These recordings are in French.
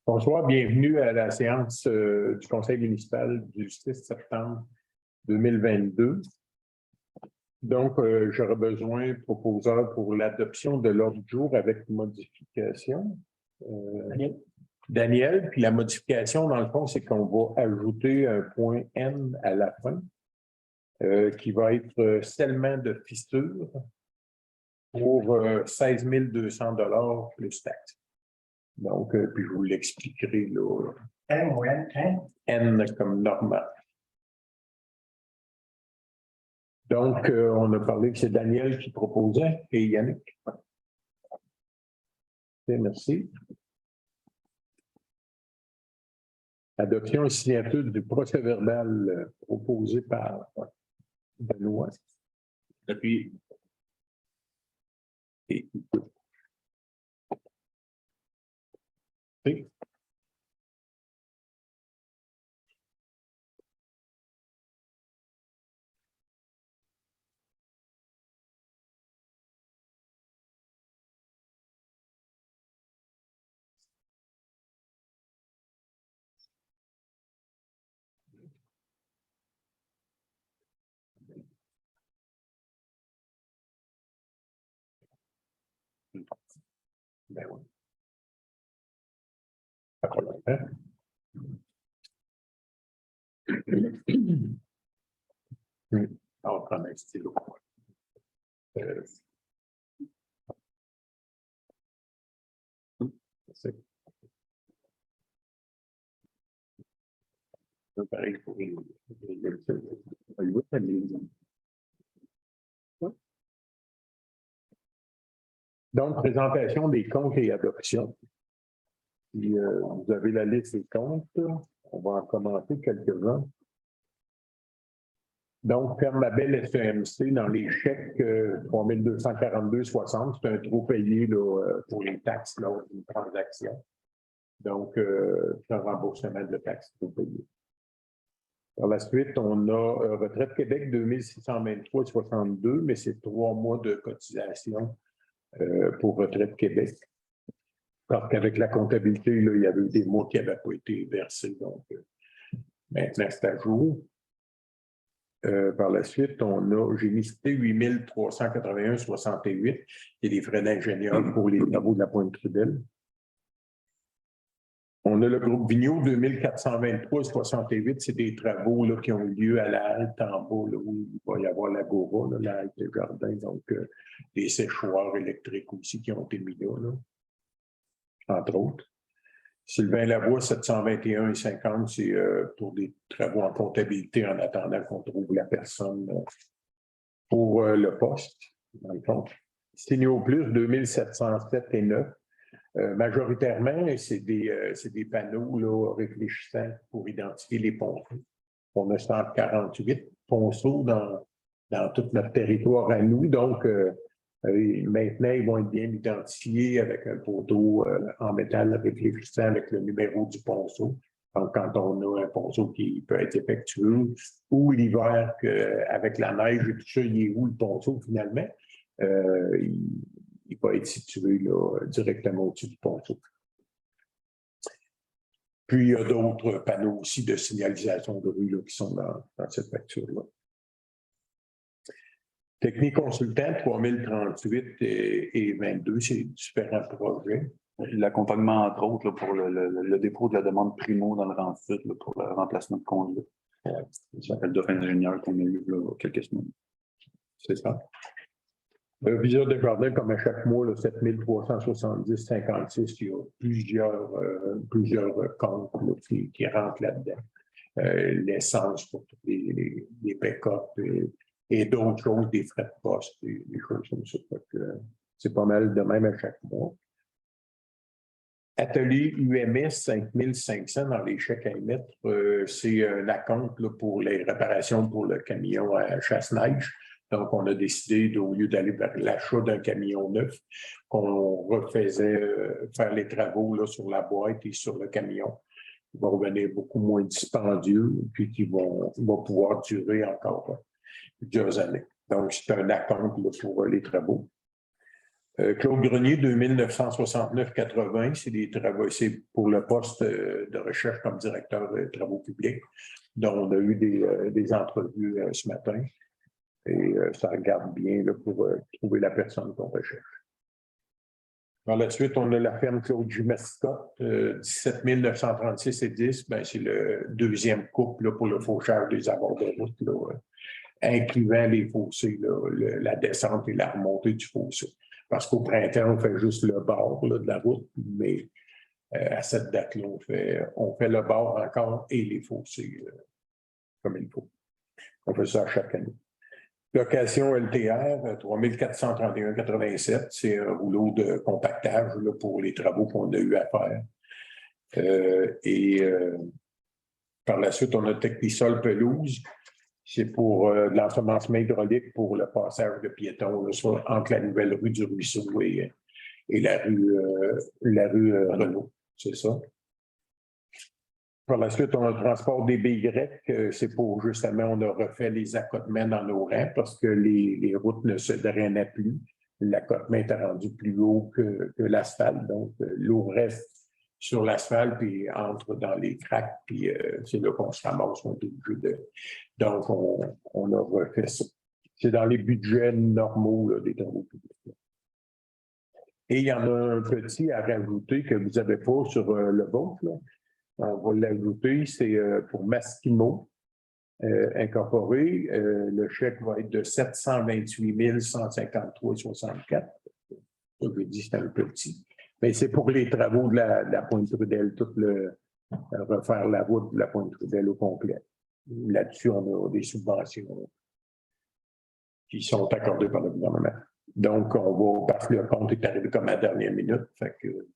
Bonsoir, bienvenue à la séance du Conseil municipal du 6 septembre 2022. Donc, j'aurais besoin proposeur pour l'adoption de l'ordre du jour avec modification. Daniel, puis la modification, dans le fond, c'est qu'on va ajouter un point N à la fin, qui va être scellement de fissure pour 16 200 $ plus taxes. Donc, puis je vous l'expliquerai là. N ou N? N comme normal. Donc, on a parlé que c'est Daniel qui proposait et Yannick. Merci. Adoption et signature du procès-verbal proposé par Benoît. Depuis. Et ben oui. Pas trop longtemps. On va prendre un stylo. C'est pareil pour les Donc, présentation des comptes et adoption. Puis, vous avez la liste des comptes. On va en commenter quelques-uns. Donc, Fermabel SEMC dans les chèques 3242,60, c'est un trop payé là, pour les taxes lors d'une transaction. Donc, c'est un remboursement de taxes trop payé. Par la suite, on a Retraite Québec 2623,62, mais c'est 3 mois de cotisation pour Retraite Québec. Parce qu'avec la comptabilité, là, il y avait eu des mois qui n'avaient pas été versés. Donc, maintenant, c'est à jour. Par la suite, j'ai listé 8381,68, et des frais d'ingénieur pour les travaux de la Pointe-Trudel. On a le groupe Vigneault 2423,68, c'est des travaux là, qui ont eu lieu à la halte en bas, là, où il va y avoir l'agora, la halte de jardin, donc des séchoirs électriques aussi qui ont été mis là, entre autres. Sylvain Lavoie, 721,50, c'est pour des travaux en comptabilité en attendant qu'on trouve la personne pour le poste, dans le fond. Sténio Plus, 2707,9. Majoritairement, c'est des panneaux là, réfléchissants pour identifier les ponceaux. On a 148 ponceaux dans tout notre territoire à nous. Donc, maintenant, ils vont être bien identifiés avec un poteau en métal réfléchissant avec le numéro du ponceau. Donc, quand on a un ponceau qui peut être effectué, ou l'hiver, avec la neige et tout ça, il est où le ponceau finalement? Il va être situé là, directement au-dessus du ponceau. Puis, il y a d'autres panneaux aussi de signalisation de rue là, qui sont dans cette facture-là. Technique consultant, 3038 et 22, c'est différents projets. L'accompagnement, entre autres, là, pour le dépôt de la demande primo dans le rang sud pour le remplacement de conduite. C'est l'appel d'offres ingénieur qu'on a eu là, quelques semaines. C'est ça. Viseur de jardin, comme à chaque mois, 7370,56, il y a plusieurs comptes là, qui rentrent là-dedans. L'essence pour les pick-up et d'autres choses, des frais de poste, des choses comme ça. C'est pas mal de même à chaque mois. Atelier UMS 5500 dans les chèques à émettre, c'est un acompte là, pour les réparations pour le camion à chasse-neige. Donc, on a décidé, au lieu d'aller vers l'achat d'un camion neuf, qu'on refaisait faire les travaux là, sur la boîte et sur le camion. Ils vont revenir beaucoup moins dispendieux, puis qui vont pouvoir durer encore plusieurs années. Donc, c'est un acompte là, pour les travaux. Claude Grenier, 2969,80, c'est des travaux, c'est pour le poste de recherche comme directeur de travaux publics, dont on a eu des entrevues ce matin. Et ça regarde bien là, pour trouver la personne qu'on recherche. Par la suite, on a la ferme Claude Jumet-Scott, 17 936,10. Ben, c'est le deuxième couple là, pour le fauchage des abords de route, là, incluant les fossés, là, la descente et la remontée du fossé. Parce qu'au printemps, on fait juste le bord là, de la route, mais à cette date-là, on fait le bord encore et les fossés comme il faut. On fait ça chaque année. Location LTR, 3431,87. C'est un rouleau de compactage là, pour les travaux qu'on a eu à faire. Par la suite, on a Technisol Pelouse. C'est pour de l'ensemencement hydraulique pour le passage de piétons là, entre la nouvelle rue du Ruisseau et la rue Renault. C'est ça. Par la suite, on a le transport des BY. C'est pour, justement, on a refait les accotements dans nos rangs parce que les routes ne se drainaient plus. L'accotement était rendu plus haut que l'asphalte. Donc, l'eau reste sur l'asphalte puis entre dans les craques. Puis c'est là qu'on se ramasse. Donc, on a refait ça. C'est dans les budgets normaux là, des travaux publics. Et il y en a un petit à rajouter que vous n'avez pas sur le vôtre, là. On va l'ajouter, c'est pour Maskimo Incorporé. Le chèque va être de 728 153,64. Je vous dis, c'est un petit. Mais c'est pour les travaux de la Pointe-Trudel, refaire la route de la Pointe-Trudel au complet. Là-dessus, on a des subventions qui sont accordées par le gouvernement. Donc, parce que le compte est arrivé comme à la dernière minute, fait que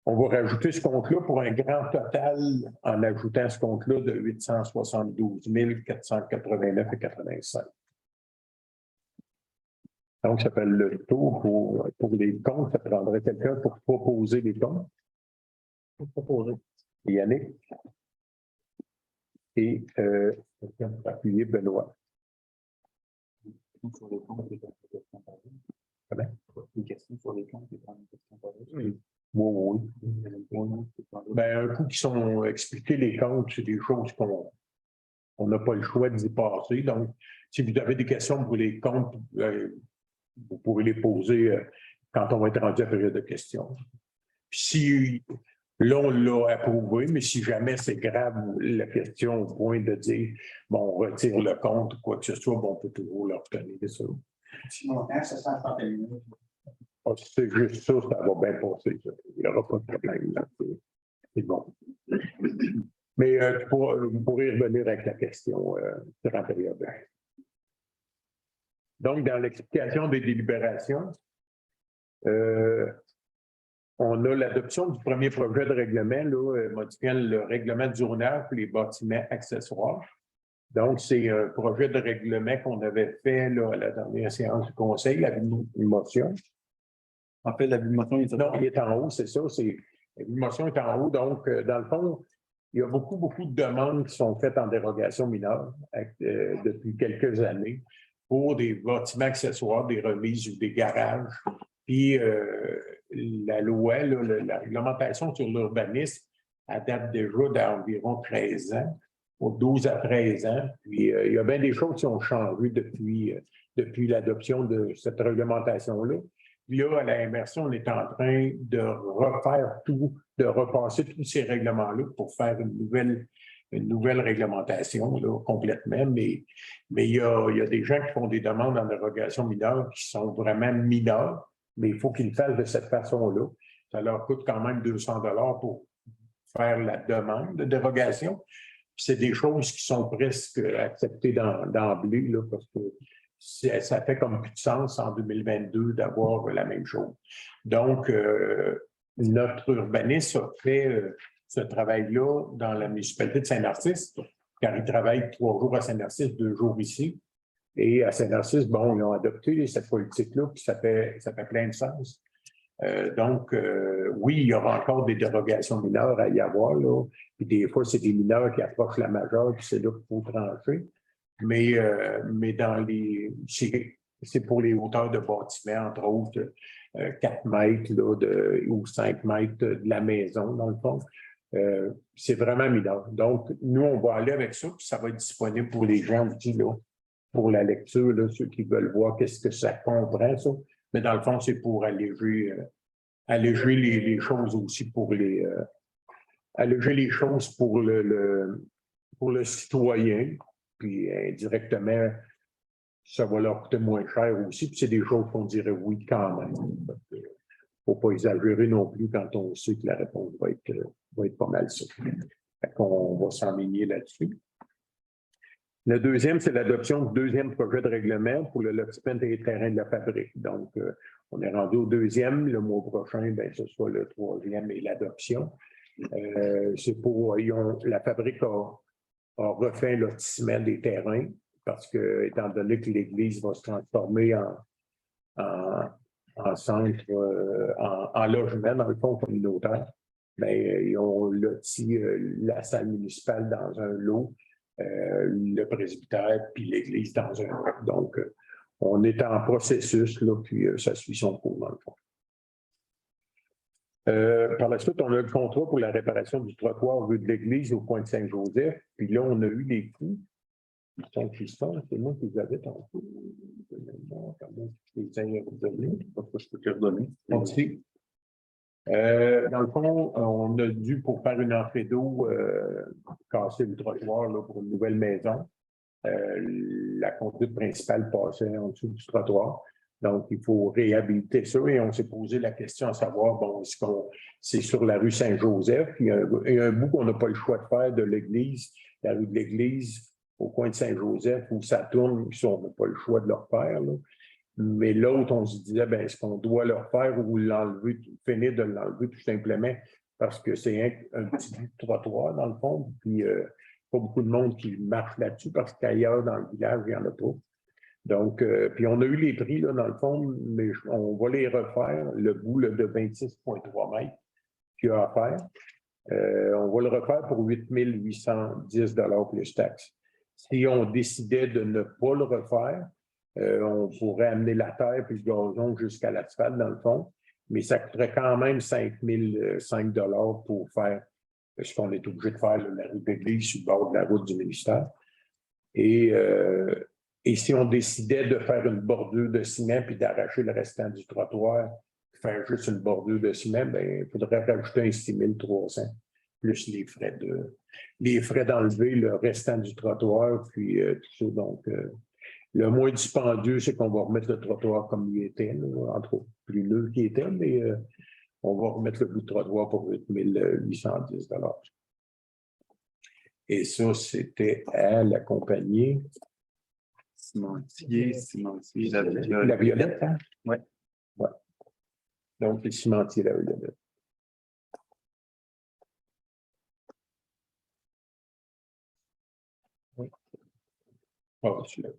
on va rajouter ce compte-là pour un grand total, en ajoutant ce compte-là, de 872 489,85. Donc, ça fait le tour pour les comptes. Ça prendrait quelqu'un pour proposer les comptes. Pour proposer. Yannick. Et quelqu'un pour appuyer Benoît. Sur les comptes, une question sur les comptes, oui. Oui. Ben, un coup qui sont expliqués, les comptes, c'est des choses qu'on n'a pas le choix d'y passer. Donc, si vous avez des questions pour les comptes, vous pourrez les poser quand on va être rendu à la période de questions. Puis si là, on l'a approuvé, mais si jamais c'est grave la question au point de dire bon, on retire le compte ou quoi que ce soit, bon, on peut toujours le retenir. Ça. Si mon temps, ça sent 31 minutes. C'est juste ça, ça va bien passer. Ça. Il n'y aura pas de problème. C'est bon. Mais vous pourrez revenir avec la question durant la période. Donc, dans l'explication des délibérations, on a l'adoption du premier projet de règlement, là, modifiant le règlement du zonage pour les bâtiments accessoires. Donc, c'est un projet de règlement qu'on avait fait là, à la dernière séance du Conseil, la motion. En fait, la motion est non, il est en haut, c'est ça. La motion est en haut. Donc, dans le fond, il y a beaucoup de demandes qui sont faites en dérogation mineure depuis quelques années pour des bâtiments accessoires, des remises ou des garages. Puis, la loi, là, la réglementation sur l'urbanisme, elle date déjà d'environ 13 ans, pour 12 à 13 ans. Puis, il y a bien des choses qui ont changé depuis l'adoption de cette réglementation-là. Puis là, à la MRC, on est en train de refaire tout, de repasser tous ces règlements-là pour faire une nouvelle réglementation là, complètement. Mais il y a des gens qui font des demandes en dérogation mineure qui sont vraiment mineures, mais il faut qu'ils le fassent de cette façon-là. Ça leur coûte quand même 200 $ pour faire la demande de dérogation. Puis c'est des choses qui sont presque acceptées d'emblée, là, parce que ça fait comme plus de sens en 2022 d'avoir la même chose. Donc, notre urbaniste a fait ce travail-là dans la municipalité de Saint-Narcisse, car il travaille 3 jours à Saint-Narcisse, 2 jours ici. Et à Saint-Narcisse, bon, ils ont adopté cette politique-là, puis ça fait plein de sens. Donc, oui, il y aura encore des dérogations mineures à y avoir, là. Puis des fois, c'est des mineurs qui approchent la majeure, puis c'est là qu'il faut trancher. Mais dans les. c'est pour les hauteurs de bâtiments, entre autres, 4 mètres là, ou 5 mètres de la maison, dans le fond. C'est vraiment mineur. Donc, nous, on va aller avec ça, puis ça va être disponible pour les gens aussi, là, pour la lecture, là, ceux qui veulent voir qu'est-ce que ça comprend, ça. Mais dans le fond, c'est pour alléger les choses aussi pour alléger les choses pour le citoyen, puis indirectement, ça va leur coûter moins cher aussi, puis c'est des choses qu'on dirait oui quand même. Il ne faut pas exagérer non plus quand on sait que la réponse va être pas mal ça. Fait qu'on va s'enligner là-dessus. Le deuxième, c'est l'adoption du deuxième projet de règlement pour le lotissement des terrains de la fabrique. Donc, on est rendu au deuxième. Le mois prochain, bien, ce sera le troisième et l'adoption. C'est pour, la fabrique a refait un lotissement des terrains parce que, étant donné que l'Église va se transformer en centre, en logement, dans le fond communautaire, bien, ils ont loti la salle municipale dans un lot, le presbytère puis l'Église dans un lot. Donc, on est en processus, là, puis ça suit son cours, dans le fond. Par la suite, on a le contrat pour la réparation du trottoir rue de l'Église au coin de Saint-Joseph. Puis là, on a eu les coûts. Saint-Christophe, c'est moi qui les avais tantôt. Je peux te les redonner. Merci. Dans le fond, on a dû, pour faire une entrée d'eau, casser le trottoir là, pour une nouvelle maison. La conduite principale passait en dessous du trottoir. Donc, il faut réhabiliter ça et on s'est posé la question à savoir, bon, est-ce qu'on c'est sur la rue Saint-Joseph, il y a un bout qu'on n'a pas le choix de faire de l'église, la rue de l'église au coin de Saint-Joseph où ça tourne, puis on n'a pas le choix de le refaire. Là. Mais l'autre, on se disait, ben, est-ce qu'on doit le refaire ou l'enlever, finir de l'enlever tout simplement parce que c'est un petit bout de trottoir dans le fond, puis pas beaucoup de monde qui marche là-dessus parce qu'ailleurs dans le village, il n'y en a pas. Donc, puis on a eu les prix, là, dans le fond, mais on va les refaire, le bout là, de 26,3 mètres qu'il y a à faire. On va le refaire pour 8 810 $ plus taxes. Si on décidait de ne pas le refaire, on pourrait amener la terre puis le gazon jusqu'à l'asphalte, dans le fond, mais ça coûterait quand même 5 005 $ pour faire ce qu'on est obligé de faire, là, la rue d'église sur le bord de la route du ministère. Et si on décidait de faire une bordure de ciment puis d'arracher le restant du trottoir, faire juste une bordure de ciment, bien, il faudrait rajouter un 6 300, plus les frais d'enlever le restant du trottoir, puis tout ça. Donc, le moins dispendieux, c'est qu'on va remettre le trottoir comme il était, là, entre autres, plus neuf qu'il était, mais on va remettre le bout de trottoir pour 8 810 $. Et ça, c'était à la compagnie. Cimentier, La Violette, hein? Oui. Ouais. Donc, les cimentiers, la Violette. Oui. Oh, celui-là.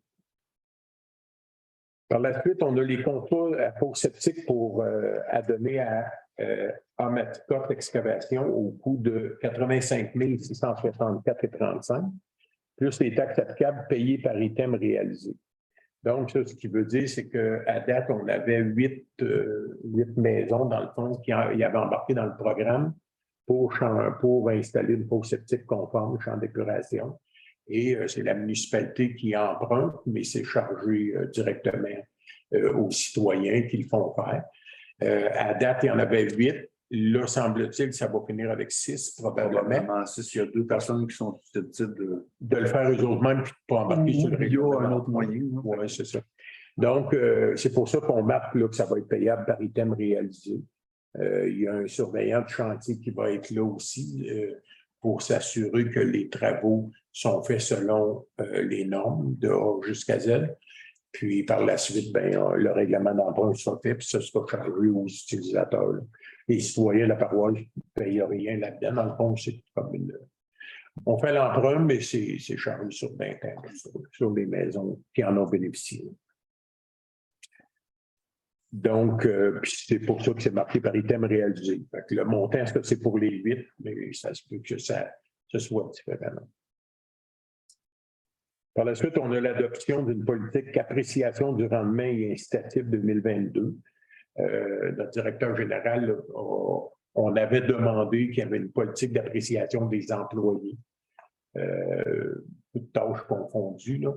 Par la suite, on a les contrats à fosse septique à donner à Amaticot Excavation au coût de 85 664,35 $, plus les taxes applicables payées par item réalisé. Donc, ça, ce qui veut dire, c'est qu'à date, on avait 8 maisons, dans le fond, qui avaient embarqué dans le programme pour installer une fosse septique conforme, champ d'épuration. Et c'est la municipalité qui emprunte, mais c'est chargé directement aux citoyens qui le font faire. À date, il y en avait 8. Là, semble-t-il, ça va finir avec 6, probablement. Il y a 2 personnes qui sont susceptibles de le faire eux-mêmes puis de ne pas embarquer sur le règlement. un autre moyen. Oui, c'est ça. Donc, c'est pour ça qu'on marque là, que ça va être payable par item réalisé. Il y a un surveillant de chantier qui va être là aussi pour s'assurer que les travaux sont faits selon les normes de A jusqu'à Z. Puis, par la suite, ben, le règlement d'emprunt sera fait, puis ça sera chargé aux utilisateurs. Là. Les citoyens de la paroisse ne payent rien là-dedans. Dans le fond, c'est comme on fait l'emprunt, mais c'est chargé sur 20 ans, sur les maisons qui en ont bénéficié. Donc, c'est pour ça que c'est marqué par item réalisé. Fait que le montant, est-ce que c'est pour les 8, mais ça se peut que ça soit différent. Par la suite, on a l'adoption d'une politique d'appréciation du rendement et incitatif 2022. Notre directeur général, là, on avait demandé qu'il y avait une politique d'appréciation des employés. Toutes tâches confondues, là.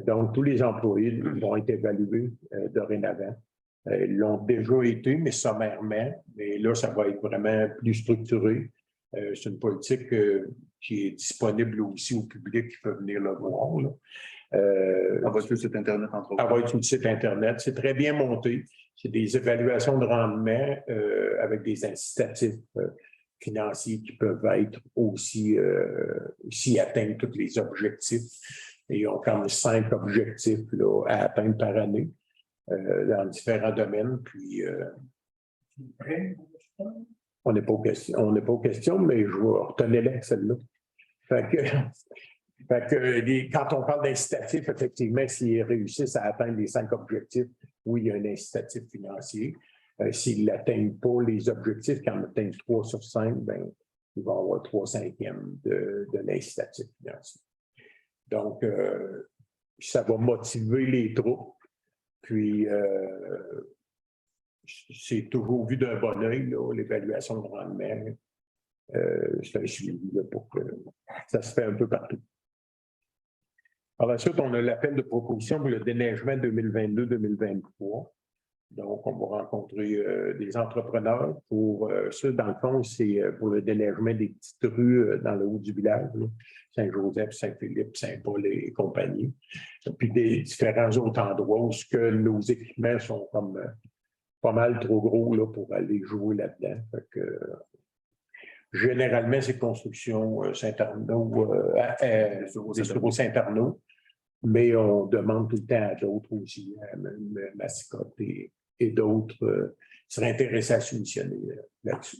Donc, tous les employés vont être évalués dorénavant. Ils l'ont déjà été, mais sommairement. Mais là, ça va être vraiment plus structuré. C'est une politique qui est disponible aussi au public qui peut venir le voir. Là. Elle va être sur le site Internet, entre autres. Elle va être sur le site Internet. C'est très bien monté. C'est des évaluations de rendement avec des incitatifs financiers qui peuvent être aussi, s'ils atteignent tous les objectifs. Et ils ont quand même 5 objectifs là, à atteindre par année dans différents domaines. Puis, on n'est pas aux questions, mais je vais retenir celle-là. Quand on parle d'incitatif, effectivement, s'ils réussissent à atteindre les 5 objectifs, oui, il y a un incitatif financier. S'ils n'atteignent pas les objectifs, quand on atteigne 3 sur 5, bien, ils vont avoir 3/5 de l'incitatif financier. Donc, ça va motiver les troupes. Puis, c'est toujours vu d'un bon œil, l'évaluation de rendement. C'est un suivi là, pour que ça se fait un peu partout. Par la suite, on a l'appel de proposition pour le déneigement 2022-2023. Donc, on va rencontrer des entrepreneurs pour ça. Dans le fond, c'est pour le déneigement des petites rues dans le haut du village, Saint-Joseph, Saint-Philippe, Saint-Paul et compagnie. Puis des différents autres endroits où nos équipements sont comme pas mal trop gros là, pour aller jouer là-dedans. Généralement, c'est construction Saint-Arnaud, des Saint-Arnaud, mais on demande tout le temps à d'autres aussi, même Mascotte et d'autres seraient intéressés à soumissionner là-dessus.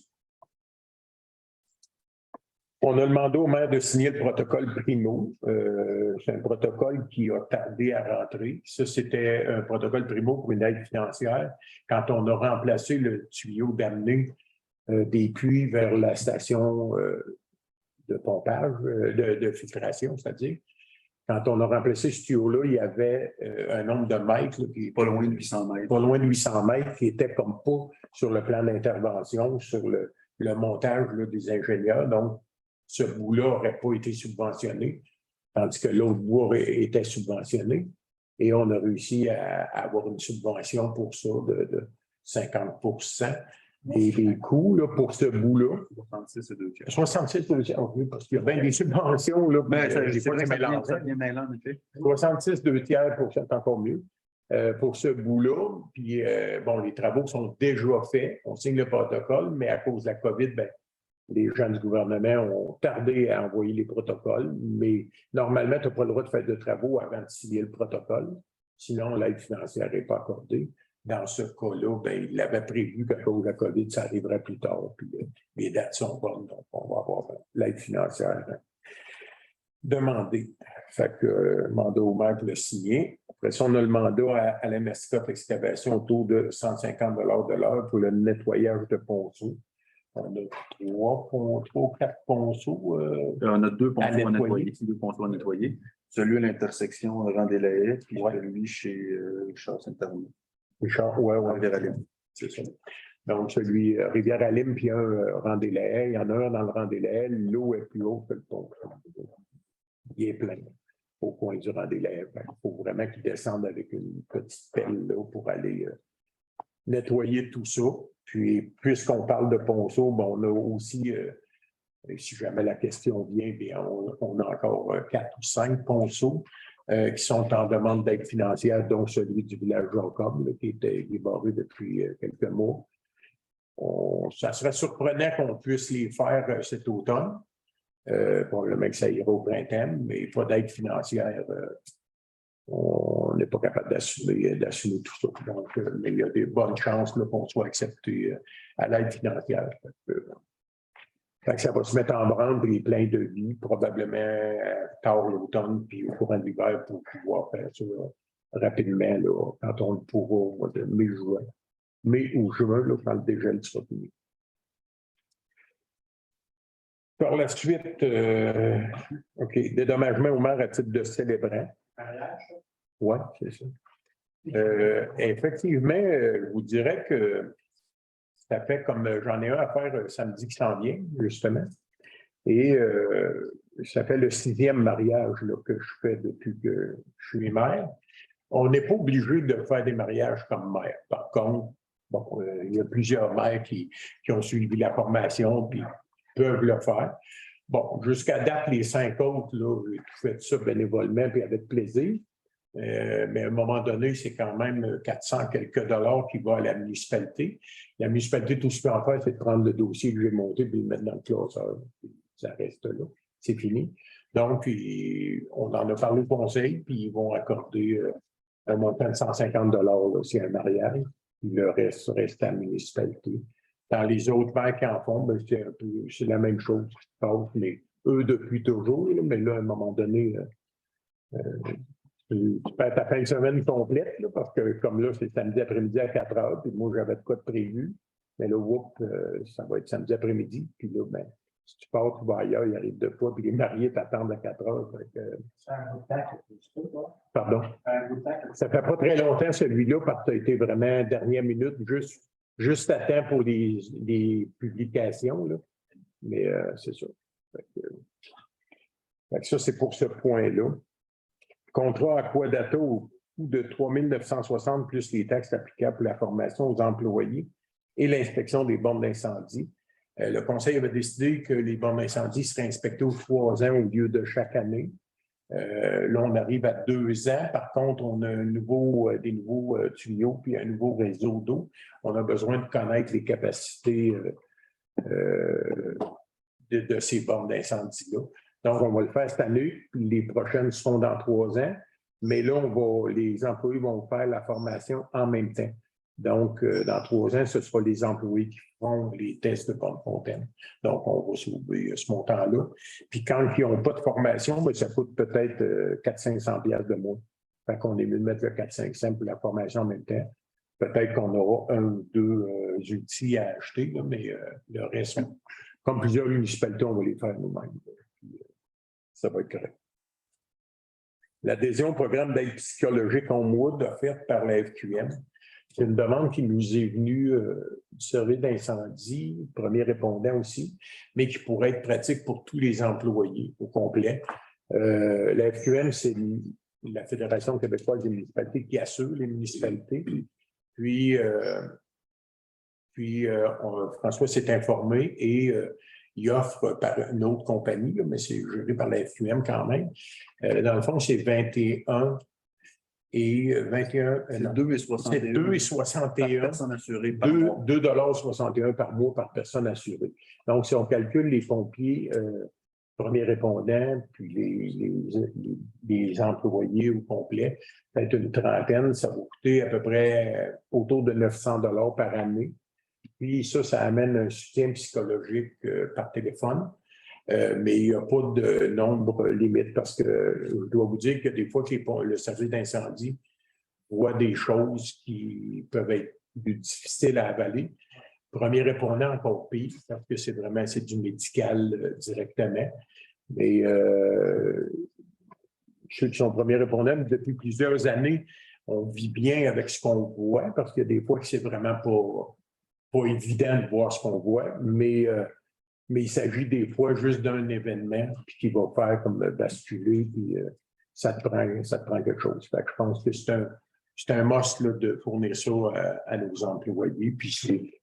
On a demandé au maire de signer le protocole Primo. C'est un protocole qui a tardé à rentrer. Ça, c'était un protocole Primo pour une aide financière. Quand on a remplacé le tuyau d'amener des puits vers la station de pompage, de filtration, c'est-à-dire. Quand on a remplacé ce tuyau-là, il y avait un nombre de mètres. Là, qui pas loin de 800 mètres. Pas loin de 800 mètres, qui était comme pas sur le plan d'intervention, sur le montage là, des ingénieurs. Donc, ce bout-là n'aurait pas été subventionné, tandis que l'autre bout était subventionné. Et on a réussi à avoir une subvention pour ça de 50%. Et les coûts là, pour ce bout-là. 66 et 2 tiers. 66 2 tiers, oui, parce qu'il y a bien des subventions. Là, mais c'est pas bien mêlant, en effet. 66 2 tiers, c'est encore mieux. Pour ce bout-là, puis bon, les travaux sont déjà faits. On signe le protocole, mais à cause de la COVID, ben, les gens du gouvernement ont tardé à envoyer les protocoles. Mais normalement, tu n'as pas le droit de faire de travaux avant de signer le protocole. Sinon, l'aide financière n'est pas accordée. Dans ce cas-là, ben, il avait prévu qu'à cause de la COVID, ça arriverait plus tard. Puis les dates sont bonnes, donc on va avoir l'aide financière demandée. Fait que mandat au maire pour le signer. Après ça, on a le mandat à la Mascotte Excavation autour de 150 $ de l'heure pour le nettoyage de ponceaux. On a 3 ou 4 ponceaux. On a 2 ponceaux à nettoyer. 2 ponceaux à nettoyer. Celui à l'intersection Rang-des-Lahaye, puis celui chez Richard Saint-Arnaud. Richard, oui. Rivière-Alim. C'est ça. Donc, celui Rivière-Alim, puis un Rang-des-Lahaye. Il y en a un dans le Rang-des-Lahaye. L'eau est plus haute que le pont. Il est plein au coin du Rang-des-Lahaye. Il faut vraiment qu'il descende avec une petite pelle là, pour aller nettoyer tout ça. Puis, puisqu'on parle de ponceau, bon, on a aussi, si jamais la question vient, bien, on a encore 4 ou 5 ponceaux qui sont en demande d'aide financière, dont celui du village Jacob, là, qui était débarré depuis quelques mois. Ça serait surprenant qu'on puisse les faire cet automne. Probablement que ça ira au printemps, mais pas d'aide financière. On n'est pas capable d'assumer tout ça. Donc, mais il y a des bonnes chances qu'on soit accepté à l'aide financière. Fait que ça va se mettre en branle puis plein de vie, probablement tard l'automne puis au courant de l'hiver pour pouvoir faire ça rapidement là, quand on le pourra au mois de mai-juin. Mai ou juin, là, quand le dégel sera fini. Par la suite, OK, dédommagement aux maires à titre de célébrant. Mariage. Oui, c'est ça. Effectivement, je vous dirais que ça fait comme j'en ai un à faire samedi qui s'en vient, justement. Et ça fait le 6e mariage là, que je fais depuis que je suis maire. On n'est pas obligé de faire des mariages comme maire. Par contre, bon, il y a plusieurs maires qui ont suivi la formation et peuvent le faire. Bon, jusqu'à date, les 5 autres, là, j'ai fait ça bénévolement et avec plaisir. Mais à un moment donné, c'est quand même 400 quelques dollars qui vont à la municipalité. La municipalité, tout ce qu'il peut en faire, c'est de prendre le dossier que j'ai monté et de le mettre dans le classeur. Ça reste là. C'est fini. Donc, on en a parlé au conseil, puis ils vont accorder un montant de 150 $ s'il y a un mariage. Puis le reste à la municipalité. Dans les autres banques qui en font, c'est la même chose qui se passe, mais eux depuis toujours. Là, mais là, à un moment donné, tu perds ta fin de semaine complète, là, parce que comme là, c'est samedi après-midi à 4 heures, puis moi, j'avais de quoi de prévu. Mais là, ça va être samedi après-midi. Puis là, ben, si tu pars, tu vas ailleurs, il arrive 2 fois, puis les mariés t'attendent à 4 heures. Ça fait un bout de temps que tu fais ça, Pardon? Ça fait pas très longtemps, celui-là, parce que tu as été vraiment dernière minute, juste à temps pour les publications. Là. Mais c'est ça. Fait que ça, c'est pour ce point-là. Contrat Aquadato au coût de 3 960 plus les taxes applicables pour la formation aux employés et l'inspection des bornes d'incendie. Le Conseil avait décidé que les bornes d'incendie seraient inspectées aux 3 ans au lieu de chaque année. Là, on arrive à 2 ans. Par contre, on a des nouveaux tuyaux puis un nouveau réseau d'eau. On a besoin de connaître les capacités de ces bornes d'incendie-là. Donc, on va le faire cette année, puis les prochaines seront dans 3 ans. Mais là, les employés vont faire la formation en même temps. Donc, dans 3 ans, ce sera les employés qui feront les tests de pompe fontaine. Donc, on va sauver ce montant-là. Puis quand ils n'ont pas de formation, bien, ça coûte peut-être 400-500 $ de moins. Fait qu'on est mieux de mettre le 400-500 pour la formation en même temps. Peut-être qu'on aura 1 ou 2 outils à acheter, là, mais le reste, comme plusieurs municipalités, on va les faire nous-mêmes. Ça va être correct. L'adhésion au programme d'aide psychologique en MOOD offerte par la FQM. C'est une demande qui nous est venue du service d'incendie, premier répondant aussi, mais qui pourrait être pratique pour tous les employés au complet. La FQM, c'est la Fédération québécoise des municipalités qui assure les municipalités. Puis François s'est informé et il offre par une autre compagnie, mais c'est géré par la FQM quand même. Dans le fond, c'est 21 et 21. C'est 2,61 par personne assurée par mois. 2,61 $ par mois par personne assurée. Donc, si on calcule les pompiers, premiers répondants, puis les employés au complet, peut-être une trentaine, ça va coûter à peu près autour de 900 $ par année. Puis ça amène un soutien psychologique par téléphone. Mais il n'y a pas de nombre limite parce que je dois vous dire que des fois, le service d'incendie voit des choses qui peuvent être plus difficiles à avaler. Premier répondant, encore pire, parce que c'est du médical directement. Mais ceux qui sont premiers répondants, depuis plusieurs années, on vit bien avec ce qu'on voit parce qu'il y a des fois que c'est vraiment pas évident de voir ce qu'on voit, mais il s'agit des fois juste d'un événement qui va faire comme basculer, puis ça te prend quelque chose. Fait que je pense que c'est un must là, de fournir ça à nos employés, puis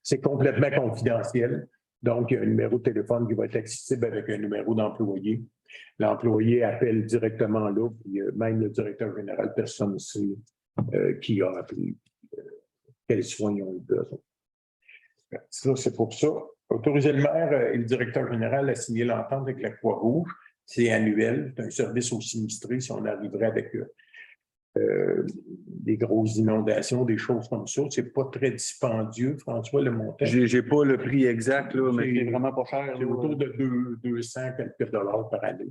c'est complètement confidentiel. Donc, il y a un numéro de téléphone qui va être accessible avec un numéro d'employé. L'employé appelle directement là, puis même le directeur général, personne ne sait qui a appelé, quels soins ils ont eu besoin. Ça, c'est pour ça. Autoriser le maire et le directeur général à signer l'entente avec la Croix-Rouge. C'est annuel. C'est un service aux sinistrés si on arriverait avec des grosses inondations, des choses comme ça. C'est pas très dispendieux, François, le montant. J'ai pas le prix exact, là, mais c'est vraiment pas cher. C'est autour de 200 quelques dollars par année.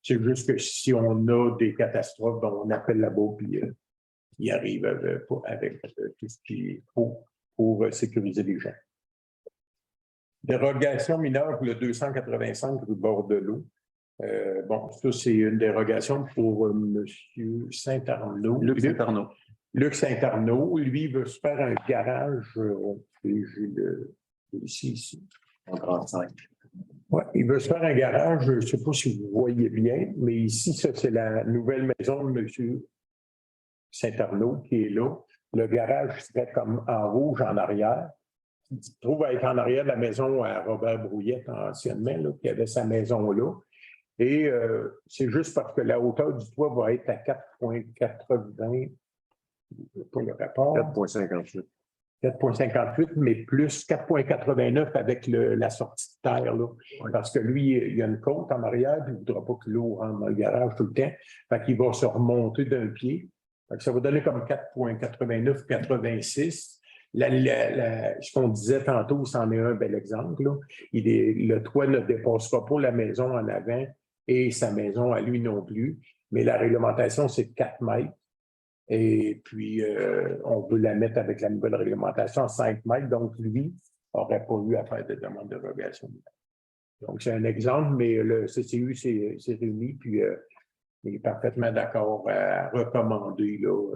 C'est juste que si on a des catastrophes, on appelle là-bas puis ils arrivent avec tout ce qu'il faut pour sécuriser les gens. Dérogation mineure pour le 285 rue Bordelot. Bon, ça, c'est une dérogation pour M. Saint-Arnaud. Luc Saint-Arnaud. Luc Saint-Arnaud, lui, il veut se faire un garage. Et j'ai ici. En 35. Oui, il veut se faire un garage, je ne sais pas si vous voyez bien, mais ici, ça, c'est la nouvelle maison de M. Saint-Arnaud qui est là. Le garage serait comme en rouge en arrière. Il se trouve être en arrière de la maison à Robert Brouillette anciennement, là, qui avait sa maison là. Et c'est juste parce que la hauteur du toit va être à 4,80, pas le rapport. 4,58. 4,58, mais plus 4,89 avec la sortie de terre, là. Oui. Parce que lui, il y a une côte en arrière, puis il ne voudra pas que l'eau rentre dans le garage tout le temps. Fait qu'il va se remonter d'un pied. Fait que ça va donner comme 4,89, 86. Ce qu'on disait tantôt, c'en est un bel exemple, là. Le toit ne dépassera pas la maison en avant et sa maison à lui non plus. Mais la réglementation, c'est 4 mètres. Et puis, on veut la mettre avec la nouvelle réglementation à 5 mètres. Donc, lui n'aurait pas eu à faire de demande de dérogation. Donc, c'est un exemple, mais le CCU s'est réuni, puis il est parfaitement d'accord à recommander là,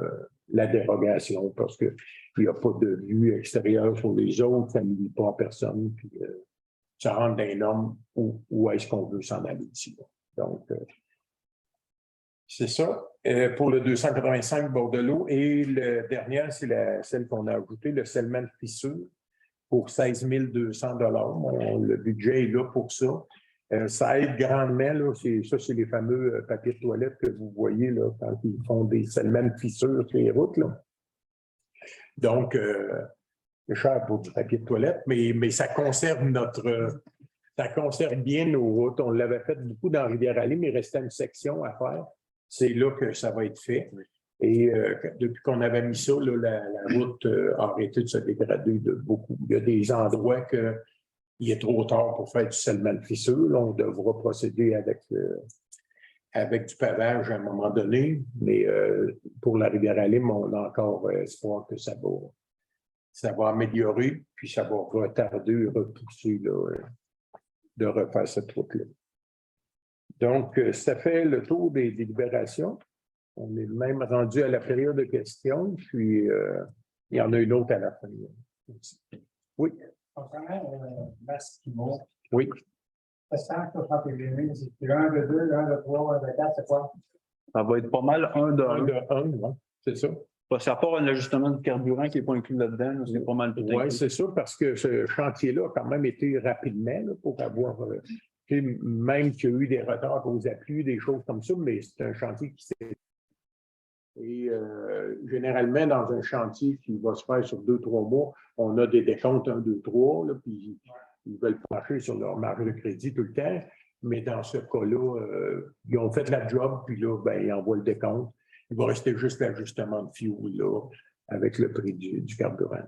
la dérogation parce qu'il n'y a pas de vue extérieure sur les autres, ça ne nuit pas à personne, puis ça rentre dans les normes où est-ce qu'on veut s'en aller ici. Donc, c'est ça. Pour le 285 Bordelot. Et le dernier, c'est celle qu'on a ajoutée, le scellement de fissure pour 16 200 $. Le budget est là pour ça. Ça aide grandement. Là, c'est les fameux papiers de toilette que vous voyez là, quand ils font des scellements de fissures sur les routes. Là. Donc, c'est cher pour du papier de toilette, mais ça conserve ça conserve bien nos routes. On l'avait fait beaucoup dans Rivière-Allée, mais il restait une section à faire. C'est là que ça va être fait. Et depuis qu'on avait mis ça, là, la route a arrêté de se dégrader de beaucoup. Il y a des endroits qu'il est trop tard pour faire du scellement de fissure. Là, on devra procéder avec du pavage à un moment donné. Mais pour la Rivière-Allée, on a encore espoir que ça va améliorer, puis ça va retarder, repousser là, de refaire cette route-là. Donc, ça fait le tour des délibérations. On est même rendu à la période de questions, puis il y en a une autre à la fin. Oui. Concernant Masquimo, Oui. le 161 000, c'est le 1 de 2, le 1 de 3, le 1 de 4, c'est quoi? Ça va être pas mal un de 1 un. de 1, ouais, c'est ça. Parce qu'à part un ajustement de carburant qui n'est pas inclus là-dedans, c'est pas mal tout inclus. Oui, c'est ça, parce que ce chantier-là a quand même été rapidement là, pour avoir, même qu'il y a eu des retards aux appuis, des choses comme ça, mais c'est un chantier qui s'est... Et généralement, dans un chantier qui va se faire sur 2-3 mois, on a des décomptes 1, 2, 3, là, puis ils veulent marcher sur leur marge de crédit tout le temps. Mais dans ce cas-là, ils ont fait la job, puis là, ben, ils envoient le décompte. Il va rester juste l'ajustement de fuel là, avec le prix du carburant.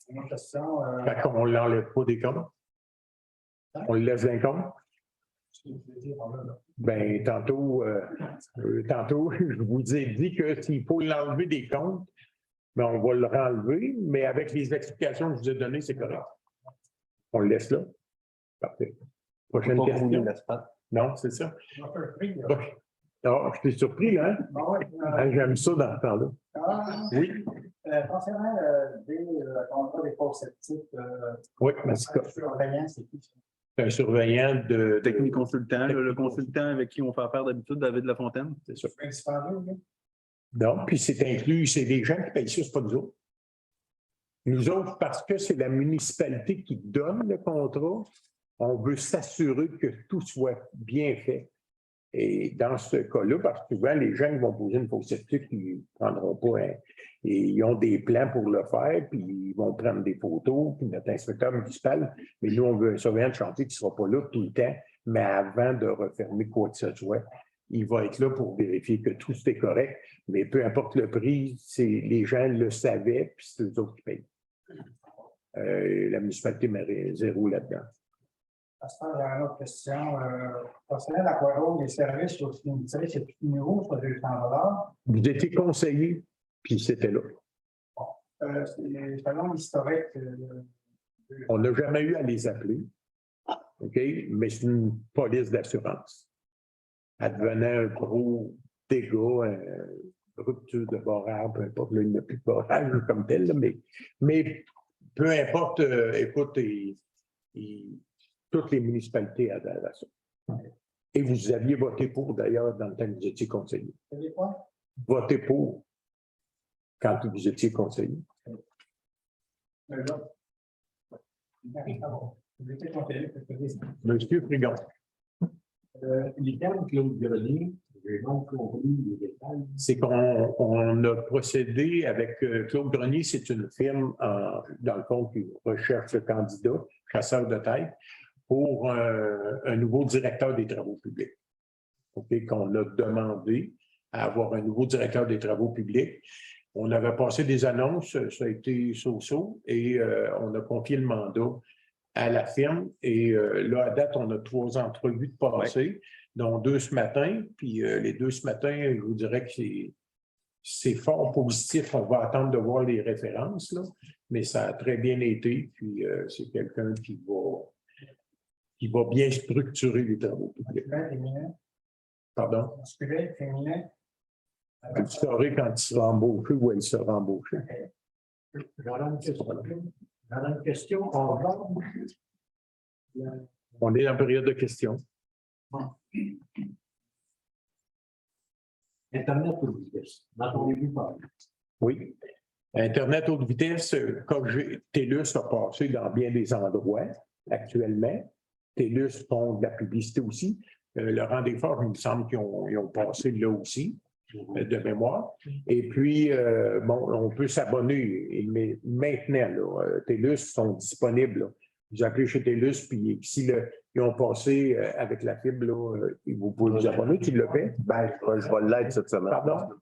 Une question. Fait qu'on ne l'enlève pas des comptes. On le laisse d'un compte. Ben, tantôt, je vous ai dit que s'il faut l'enlever des comptes, ben, on va le renlever, mais avec les explications que je vous ai données, c'est correct. On le laisse là. Parfait. Prochaine question. Non, c'est ça. Non, je suis surpris, hein? J'aime ça dans ce temps-là. Oui. Concernant le contrat des cours sceptiques, oui, merci. Le surveillant, c'est qui? C'est un surveillant de Technique consultant, le consultant avec qui on fait affaire d'habitude, David Lafontaine. C'est ça. C'est indispensable, Non, puis c'est inclus, c'est des gens qui payent ça, c'est pas nous autres. Nous autres, parce que c'est la municipalité qui donne le contrat, on veut s'assurer que tout soit bien fait. Et dans ce cas-là, parce que souvent, les gens qui vont poser une fosse septique, ils ne prendront pas et ils ont des plans pour le faire, puis ils vont prendre des photos, puis notre inspecteur municipal, mais nous, on veut un surveillant de chantier qui ne sera pas là tout le temps, mais avant de refermer quoi que ce soit, il va être là pour vérifier que tout est correct, mais peu importe le prix, les gens le savaient, puis c'est eux autres qui payent. La municipalité met 0 là-dedans. Pasteur, il y a une autre question. Concernant l'Aquaro, les services au cimetière, c'est tout nouveau, sur 200 $. Vous étiez conseillé, puis c'était là. Selon l'historique On n'a jamais eu à les appeler. OK? Mais c'est une police d'assurance. Advenant un gros dégât, rupture de barrage, peu importe, là, il n'y a plus de barrage comme tel, là, mais peu importe, écoute, toutes les municipalités adhèrent à ça. Et vous aviez voté pour, d'ailleurs, dans le temps que vous étiez conseiller. Vous savez quoi? Voté pour quand vous étiez conseiller. Monsieur Frigon. Les termes Claude Grenier, j'ai mal compris les détails. C'est qu'on a procédé avec Claude Grenier, c'est une firme, dans le fond, qui recherche le candidat, chasseur de tête, pour un nouveau directeur des travaux publics. Okay, qu'on a demandé à avoir un nouveau directeur des travaux publics. On avait passé des annonces, ça a été so-so, et on a confié le mandat à la firme. Et là, à date, on a 3 entrevues de passées, dont 2 ce matin. Puis les 2 ce matin, je vous dirais que c'est fort positif. On va attendre de voir les références, là, mais ça a très bien été. Puis c'est quelqu'un qui va bien structurer les travaux publics. Pardon? Masculin, féminin. Vous saurez quand il sera embauché ou elle sera embauchée. J'aurais une question. On est en période de questions. Internet haute vitesse. N'entendez-vous pas? Oui. Internet haute vitesse, comme TELUS a passé dans bien des endroits actuellement. TELUS font de la publicité aussi. Le Rendez-Fort, il me semble qu'ils ont passé là aussi, de mémoire. Et puis, bon, on peut s'abonner. Mais maintenant, là, TELUS sont disponibles. Là. Vous appelez chez TELUS, puis si ils ont passé avec la fibre, là, vous pouvez vous abonner. Tu le fais? Ben, je vais l'être cette semaine. Pardon?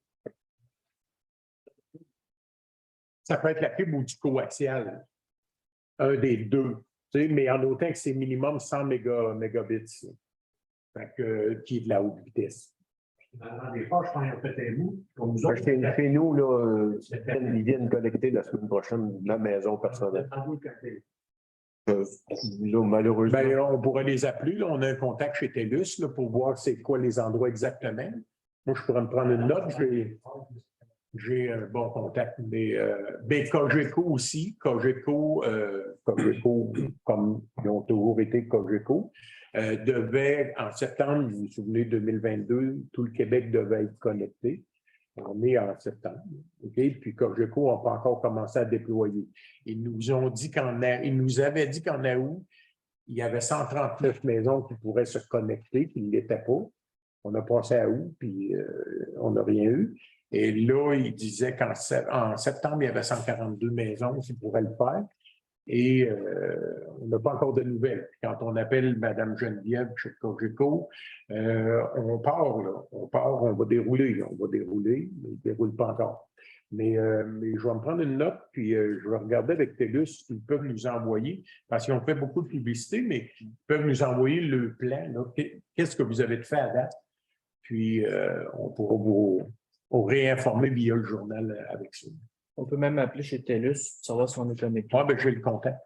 Ça peut être la fibre ou du coaxial. Un des deux. Tu sais, mais en autant que c'est minimum 100 mégabits. Fait que, qui est de la haute vitesse. Dans des fois, je pense qu'il y a peut-être vous. Comme nous autres, Chez nous, là, ils viennent collecter la semaine prochaine la maison personnelle. Malheureusement. Ben, on pourrait les appeler. Là. On a un contact chez TELUS là, pour voir c'est quoi les endroits exactement. Moi, je pourrais me prendre une note. J'ai un bon contact. Mais Cogeco aussi. Cogeco, comme ils ont toujours été Cogeco, devait, en septembre, vous vous souvenez, 2022, tout le Québec devait être connecté. On est en septembre. Okay? Puis Cogeco n'a pas encore commencé à déployer. Ils nous avaient dit qu'en août, il y avait 139 maisons qui pourraient se connecter, qui ne l'étaient pas. On a passé à août, puis on n'a rien eu. Et là, il disait qu'en septembre, il y avait 142 maisons qui pourraient le faire. Et on n'a pas encore de nouvelles. Quand on appelle Mme Geneviève chez Cogeco, on part, là. On va dérouler, mais il ne déroule pas encore. Mais je vais me prendre une note, puis je vais regarder avec TELUS s'ils peuvent nous envoyer, parce qu'ils ont fait beaucoup de publicité, mais ils peuvent nous envoyer le plan. Qu'est-ce que vous avez fait à date? Puis on pourra vous réinformer via le journal avec ça. On peut même appeler chez TELUS pour savoir si on est connecté. Oui, bien, j'ai le contact.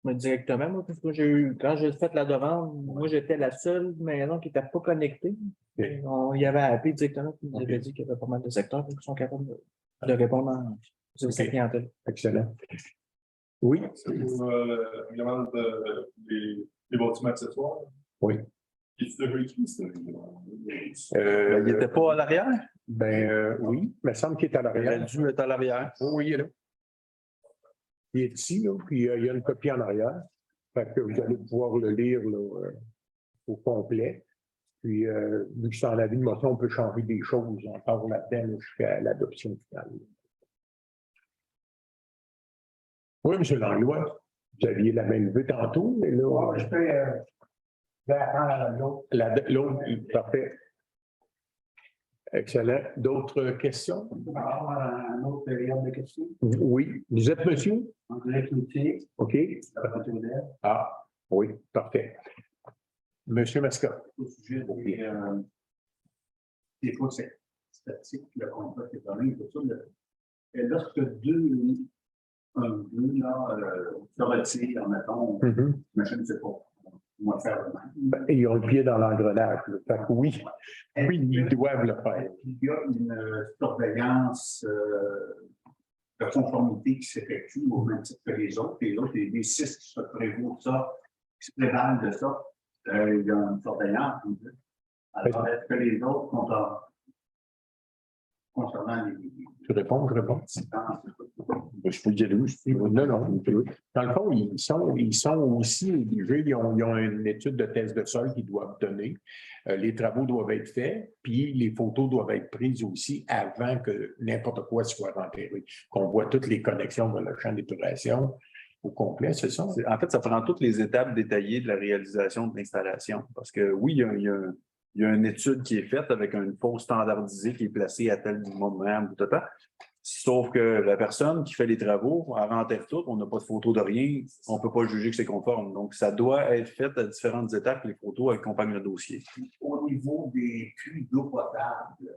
Moi, directement, moi, parce que quand j'ai fait la demande, moi, j'étais la seule maison qui n'était pas connectée. Okay. On y avait appelé directement, puis ils nous avaient dit qu'il y avait pas mal de secteurs qui sont capables de répondre à sa clientèle. Excellent. Oui. C'est pour une demande des bâtiments accessoires. Oui. Est-ce déjà écrit, ça? Il n'était pas à l'arrière? Oui, il me semble qu'il est à Il aurait l'arrière. dû être à l'arrière. Oui, il est là. Il est ici, là, puis il y a une copie en arrière. Fait que vous allez pouvoir le lire là, au complet. Puis, vu que c'est en avis de motion, on peut changer des choses encore là-dedans jusqu'à l'adoption finale. Oui, M. Langlois, vous aviez la main levée tantôt, mais là. Je peux attendre l'autre. L'autre, parfait. Excellent. D'autres questions? On va avoir une autre période de questions. Oui. Vous êtes monsieur? André Cloutier, OK. la Rotterdam. Ah, oui, parfait. Monsieur Mascotte. Au sujet des fois, c'est statique, le contrat est donné, tout ça. Lorsque deux un ou deux, là, se retire, mettons, machine, c'est pas. On va faire le même. Ben, ils ont le pied dans l'engrenage. Là. Fait que oui, oui, ils doivent le faire. Il y a une surveillance de conformité qui s'effectue au même titre que les autres. Les autres, les 6 qui se prévoient de ça, qui se prévalent de ça, il y a une surveillance. Alors, est-ce que les autres, concernant les. Tu réponds, je réponds. Je peux dire oui. Non, non. Dans le fond, ils sont aussi obligés, ils ont une étude de test de sol qu'ils doivent donner. Les travaux doivent être faits, puis les photos doivent être prises aussi avant que n'importe quoi soit enterré. Qu'on voit toutes les connexions dans le champ d'épuration au complet, c'est ça? En fait, ça prend toutes les étapes détaillées de la réalisation de l'installation. Parce que oui, il y a une étude qui est faite avec une fosse standardisée qui est placée à tel moment ou tout. Sauf que la personne qui fait les travaux, elle renterre tout, on n'a pas de photo de rien, on ne peut pas juger que c'est conforme. Donc, ça doit être fait à différentes étapes, les photos accompagnent le dossier. Au niveau des puits d'eau potable,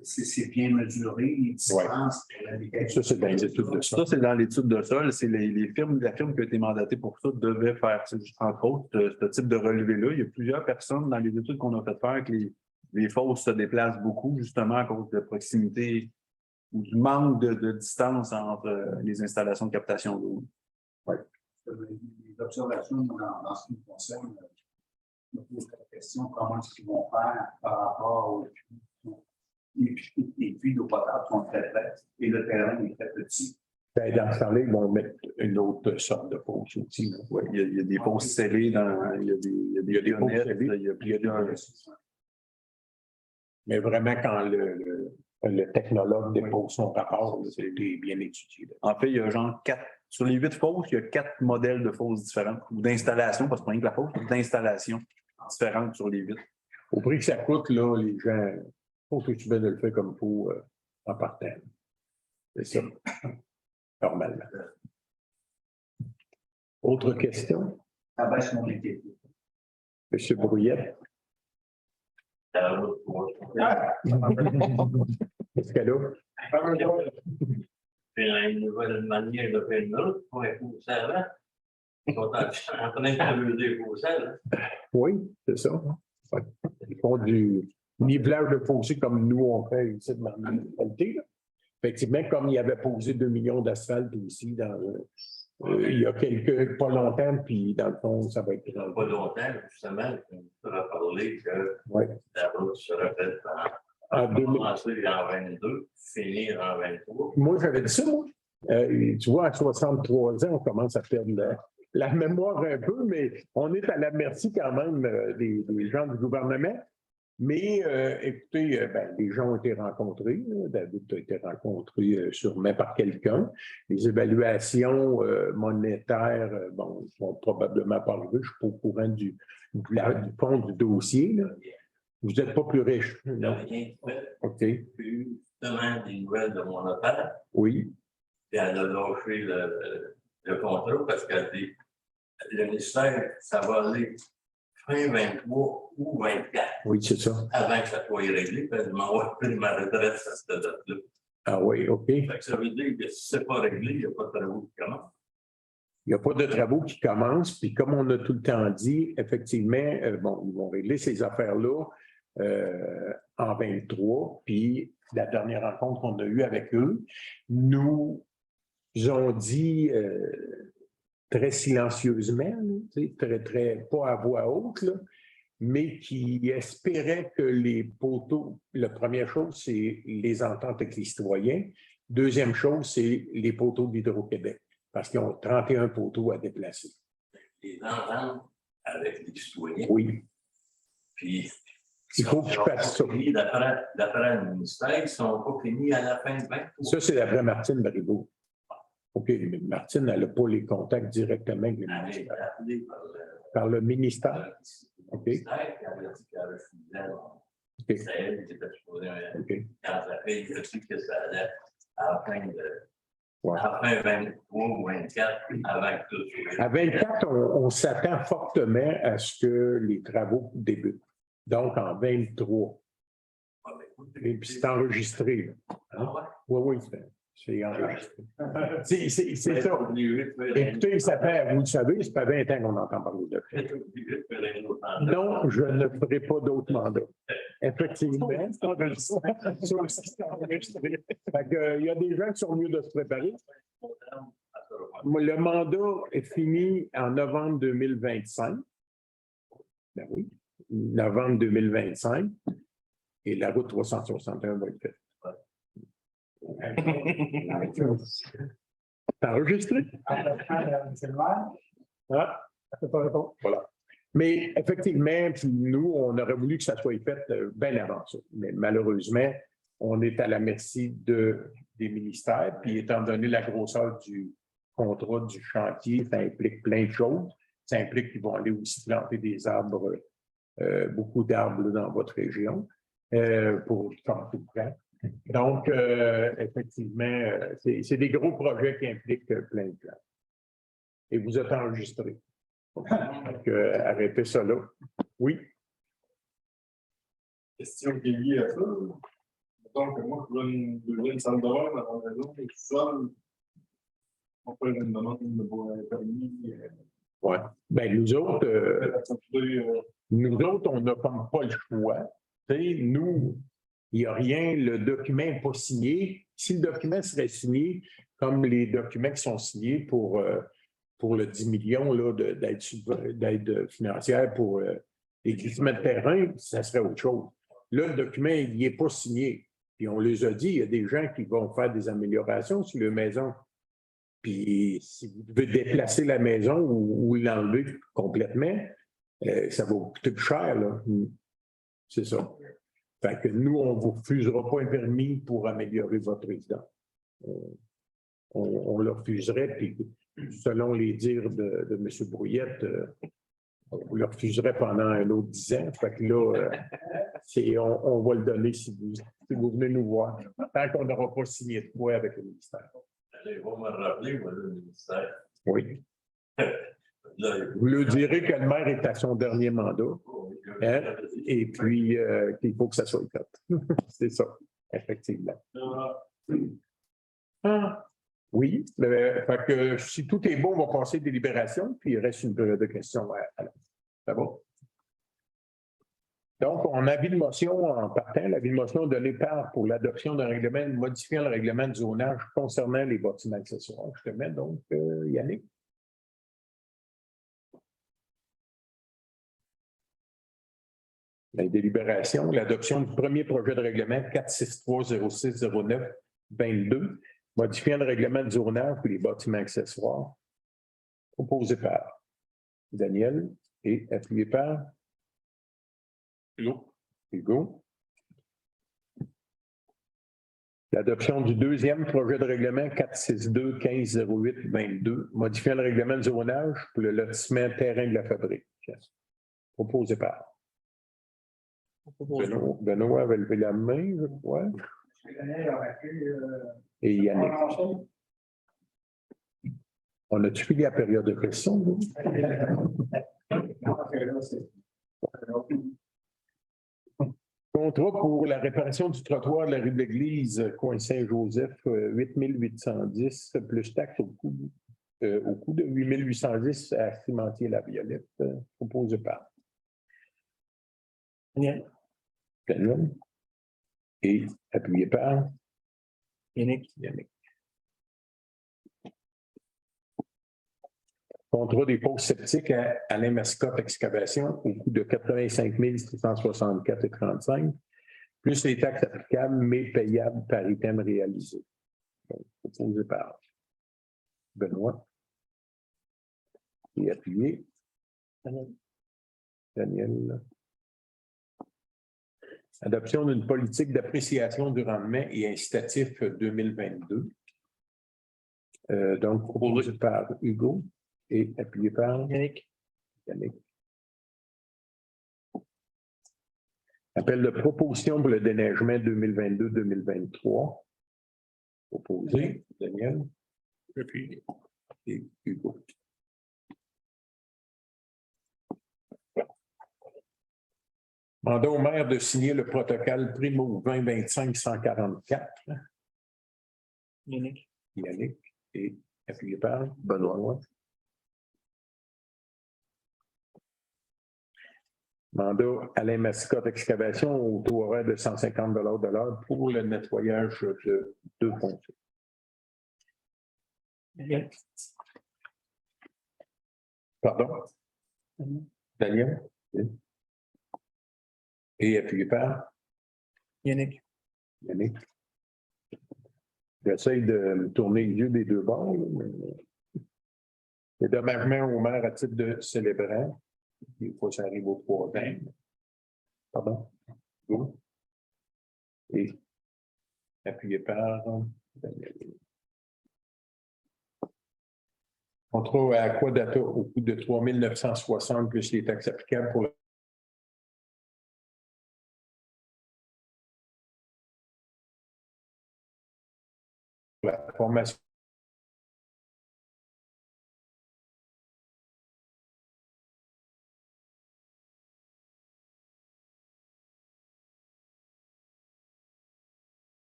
c'est bien mesuré, les distances. Ouais. Ça, c'est dans les études de sol. Ça, c'est dans l'étude de sol. C'est la firme qui a été mandatée pour ça devait faire, entre autres, ce type de relevé-là. Il y a plusieurs personnes dans les études qu'on a fait faire que les fosses se déplacent beaucoup, justement à cause de proximité ou du manque de distance entre les installations de captation d'eau. Oui. Les observations dans ce qui me concerne, je me pose la question comment est-ce qu'ils vont faire par rapport aux puits. Les puits d'eau potable sont très près et le terrain est très petit. Ben, dans ce temps-là, ils vont mettre une autre sorte de fosse aussi. Oui, il y a des fosses scellées, il y a des fosses scellées, il y a des. Mais vraiment, quand le technologue dépose son rapport, c'est bien étudié. Là. En fait, il y a genre 4, sur les 8 fosses, il y a 4 modèles de fosses différentes, ou d'installation, parce que pas rien que la fosse, d'installation différentes sur les 8. Au prix que ça coûte, là, les gens, il faut que tu viennes de le faire comme il faut en partant. C'est ça, normalement. Autre question? Ça baisse mon équipe. M. Brouillette? Qu'est-ce qu'elle a? C'est une nouvelle manière de faire une route pour un fossé avant. Ils sont en train de creuser le fossé. Oui, c'est ça. Ils font du nivelage de fossé comme nous, on fait ici dans la municipalité. Là. Effectivement, comme il y avait posé 2 millions d'asphalte aussi il y a pas longtemps, puis dans le fond, ça va être. Pas longtemps, justement, on a parlé que la route serait faite en 22, finir en 23. Moi, j'avais dit ça, moi. Tu vois, à 63 ans, on commence à perdre la mémoire un peu, mais on est à la merci quand même des gens du gouvernement. Mais écoutez, les gens ont été rencontrés. David a été rencontré sûrement par quelqu'un. Les évaluations monétaires, sont probablement pas arrivées. Je ne suis pas au courant du fond du dossier. Là. Vous n'êtes pas plus riche. Non, rien fait. OK. J'ai eu justement des nouvelles de mon affaire. Oui. Puis elle a lâché le contrat parce qu'elle dit le ministère, ça va aller fin 23 ou 24. Oui, c'est ça. Avant que ça soit réglé, puis elle m'a pris ma retraite à cette date-là. Ah oui, OK. Fait que ça veut dire que si ce n'est pas réglé, il n'y a pas de travaux qui commencent. Il n'y a pas de travaux qui commencent. Puis comme on a tout le temps dit, effectivement, ils vont régler ces affaires-là en 23. Puis la dernière rencontre qu'on a eue avec eux, nous ont dit très silencieusement, très pas à voix haute, là, mais qui espéraient que les poteaux, la première chose, c'est les ententes avec les citoyens. Deuxième chose, c'est les poteaux d'Hydro-Québec, parce qu'ils ont 31 poteaux à déplacer. Les ententes avec les citoyens. Oui. Puis, il faut qu'ils fassent ça. D'après le ministère, ils ne sont pas finis à la fin de 20. Ça, c'est d'après Martine Baribeau. OK, mais Martine, elle n'a pas les contacts directement avec le ministère. Par le ministère. OK. OK. C'est elle qui était supposée. Quand ça fait, je sais que ça allait à la fin de 23 ou 24, avant que tout soit. À 24, on s'attend fortement à ce que les travaux débutent. Donc, en 23. Et puis, c'est enregistré. Hein? Oui, C'est enregistré. C'est ça. Écoutez, ça fait, vous le savez, ça fait 20 ans qu'on entend parler de ça. Non, je ne ferai pas d'autres mandats. Effectivement, c'est enregistré. Fait que, il y a des gens qui sont mieux de se préparer. Le mandat est fini en novembre 2025. Ben oui, novembre 2025. Et la route 361 va être faite. C'est enregistré? Ah, voilà. Mais effectivement, nous, on aurait voulu que ça soit fait bien avant ça. Mais malheureusement, on est à la merci des ministères. Puis étant donné la grosseur du contrat du chantier, ça implique plein de choses. Ça implique qu'ils vont aller aussi planter des arbres, beaucoup d'arbres dans votre région, pour faire tout près. Donc, effectivement, c'est des gros projets qui impliquent plein de plans. Et vous êtes enregistré. Donc, arrêtez ça là. Oui. Question qui est liée à ça. Donc, moi, je veux une salle de bain dans la maison, et tout seul. On peut une demande de permis. Oui. Bien, nous autres, on n'a comme pas le choix. Nous, il n'y a rien, le document n'est pas signé. Si le document serait signé, comme les documents qui sont signés pour le 10 millions d'aide financière pour les glissements de terrain, ça serait autre chose. Là, le document, il n'est pas signé. Puis on les a dit, il y a des gens qui vont faire des améliorations sur leur maison. Puis si vous devez déplacer la maison ou l'enlever complètement, ça va vous coûter plus cher, là. C'est ça. Fait que nous, on ne vous refusera pas un permis pour améliorer votre résidence. On le refuserait, puis selon les dires de M. Brouillette, on le refuserait pendant un autre 10 ans. Fait que là, on va le donner si vous venez nous voir, tant qu'on n'aura pas signé de quoi avec le ministère. Allez, vous me rappeler, moi, le ministère. Oui. Vous lui direz que le maire est à son dernier mandat, hein, et puis qu'il faut que ça soit fait. C'est ça, effectivement. Oui, fait que si tout est bon, on va passer des délibérations, puis il reste une période de questions. Ça va? Donc, on a avis de motion en partant. L'avis de motion donné par pour l'adoption d'un règlement modifiant le règlement de zonage concernant les bâtiments accessoires. Je te mets donc, Yannick. La délibération, l'adoption du premier projet de règlement 463060922, modifiant le règlement de zonage pour les bâtiments accessoires, proposé par Daniel et appuyé par Hugo. L'adoption du deuxième projet de règlement 462150822, modifiant le règlement de zonage pour le lotissement terrain de la fabrique, proposé par Benoît avait levé la main, je crois. Et Yannick. On a-tu fini la période de questions? Contrat pour la réparation du trottoir de la rue de l'Église, coin Saint-Joseph, 8810, plus taxe au coût de 8810 à Cimentier La Violette, proposé par Daniel et appuyé par Yannick. Contrat des postes sceptiques à Alain Mascotte Excavation au coût de 85 664,35 plus les taxes applicables mais payables par item réalisé. Donc, proposé par Benoît et appuyé Daniel. Adoption d'une politique d'appréciation du rendement et incitatif 2022. Donc, proposé par Hugo et appuyé par Yannick. Appel de proposition pour le déneigement 2022-2023. Proposé, Daniel. Et Hugo. Mandat au maire de signer le protocole Primo 2025-144. Yannick. Yannick, et appuyé par Benoît. mandat Alain Mascotte Excavation au taux horaire de 150 de l'heure pour le nettoyage de 2 ponts. Yannick. Pardon? Daniel? Oui. Et appuyé par Yannick. Yannick. J'essaie de me tourner les yeux des deux bords. Les dommagements au maire à titre de célébrant. Des fois, ça arrive aux 3 ans. Pardon? Oui. Et appuyé par Daniel. Contrat à Aquadata au coût de 3 960 plus les taxes applicables pour la formation.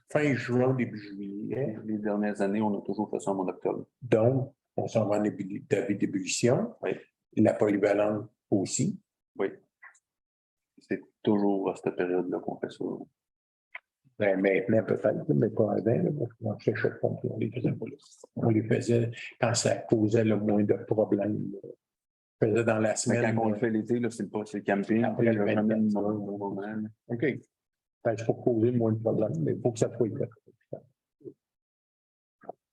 Fin juin, début juillet. Les dernières années, on a toujours fait ça en mois d'octobre. Donc, on s'en va en d'ébullition. Oui. La polyvalente aussi. Oui. C'est toujours à cette période-là qu'on fait ça. Ben, maintenant, peut-être, mais pas avant, là, parce qu'on cherchait pas, on les faisait pas là. On les faisait quand ça causait le moins de problèmes. On le faisait dans la Mais semaine. quand on le fait l'été, là, c'est pas le camping. Après le il y a jamais 24, de bon moment, là. OK. C'est pour causer le moins de problèmes, mais il faut que ça soit fait.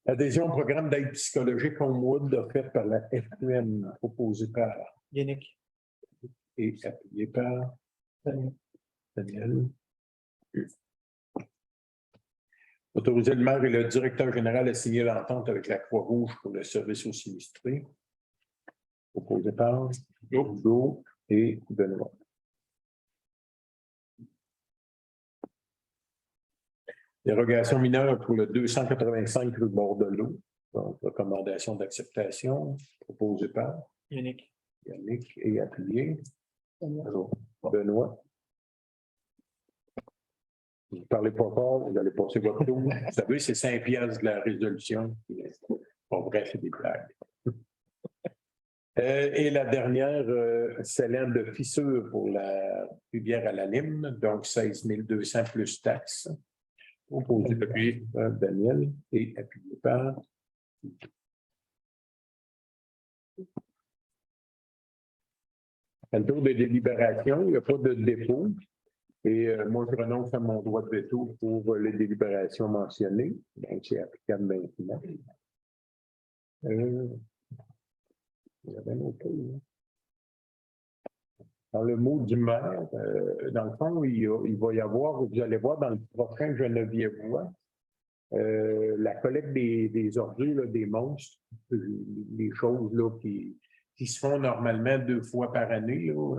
Adhésion au programme d'aide psychologique Homewood offert par la FQM, proposé par Yannick. et appuyé par Daniel. Autoriser le maire et le directeur général à signer l'entente avec la Croix-Rouge pour le service aux sinistrés. Proposé par Hugo et Benoît. Dérogation mineure pour le 285 rue Bordelot. Donc, recommandation d'acceptation proposée par Yannick. Yannick et appuyé. Benoît. Vous ne parlez pas fort, vous allez passer votre tour. Vous savez, c'est 5 piastres de la résolution. Bon, bref, c'est des blagues. Et la dernière, celle de fissure pour la rivière à la Lime, donc 16 200 plus taxes. Proposé par Daniel et appuyé par à le tour de délibération, il n'y a pas de dépôt. Et moi, je renonce à mon droit de veto pour les délibérations mentionnées. Donc, c'est applicable maintenant. Il y avait un autre. Dans le mot du maire, dans le fond, il va y avoir, vous allez voir dans le prochain Geneviève-Voix, la collecte des ordures, là, des monstres, les choses là, qui se font normalement 2 fois par année. Là,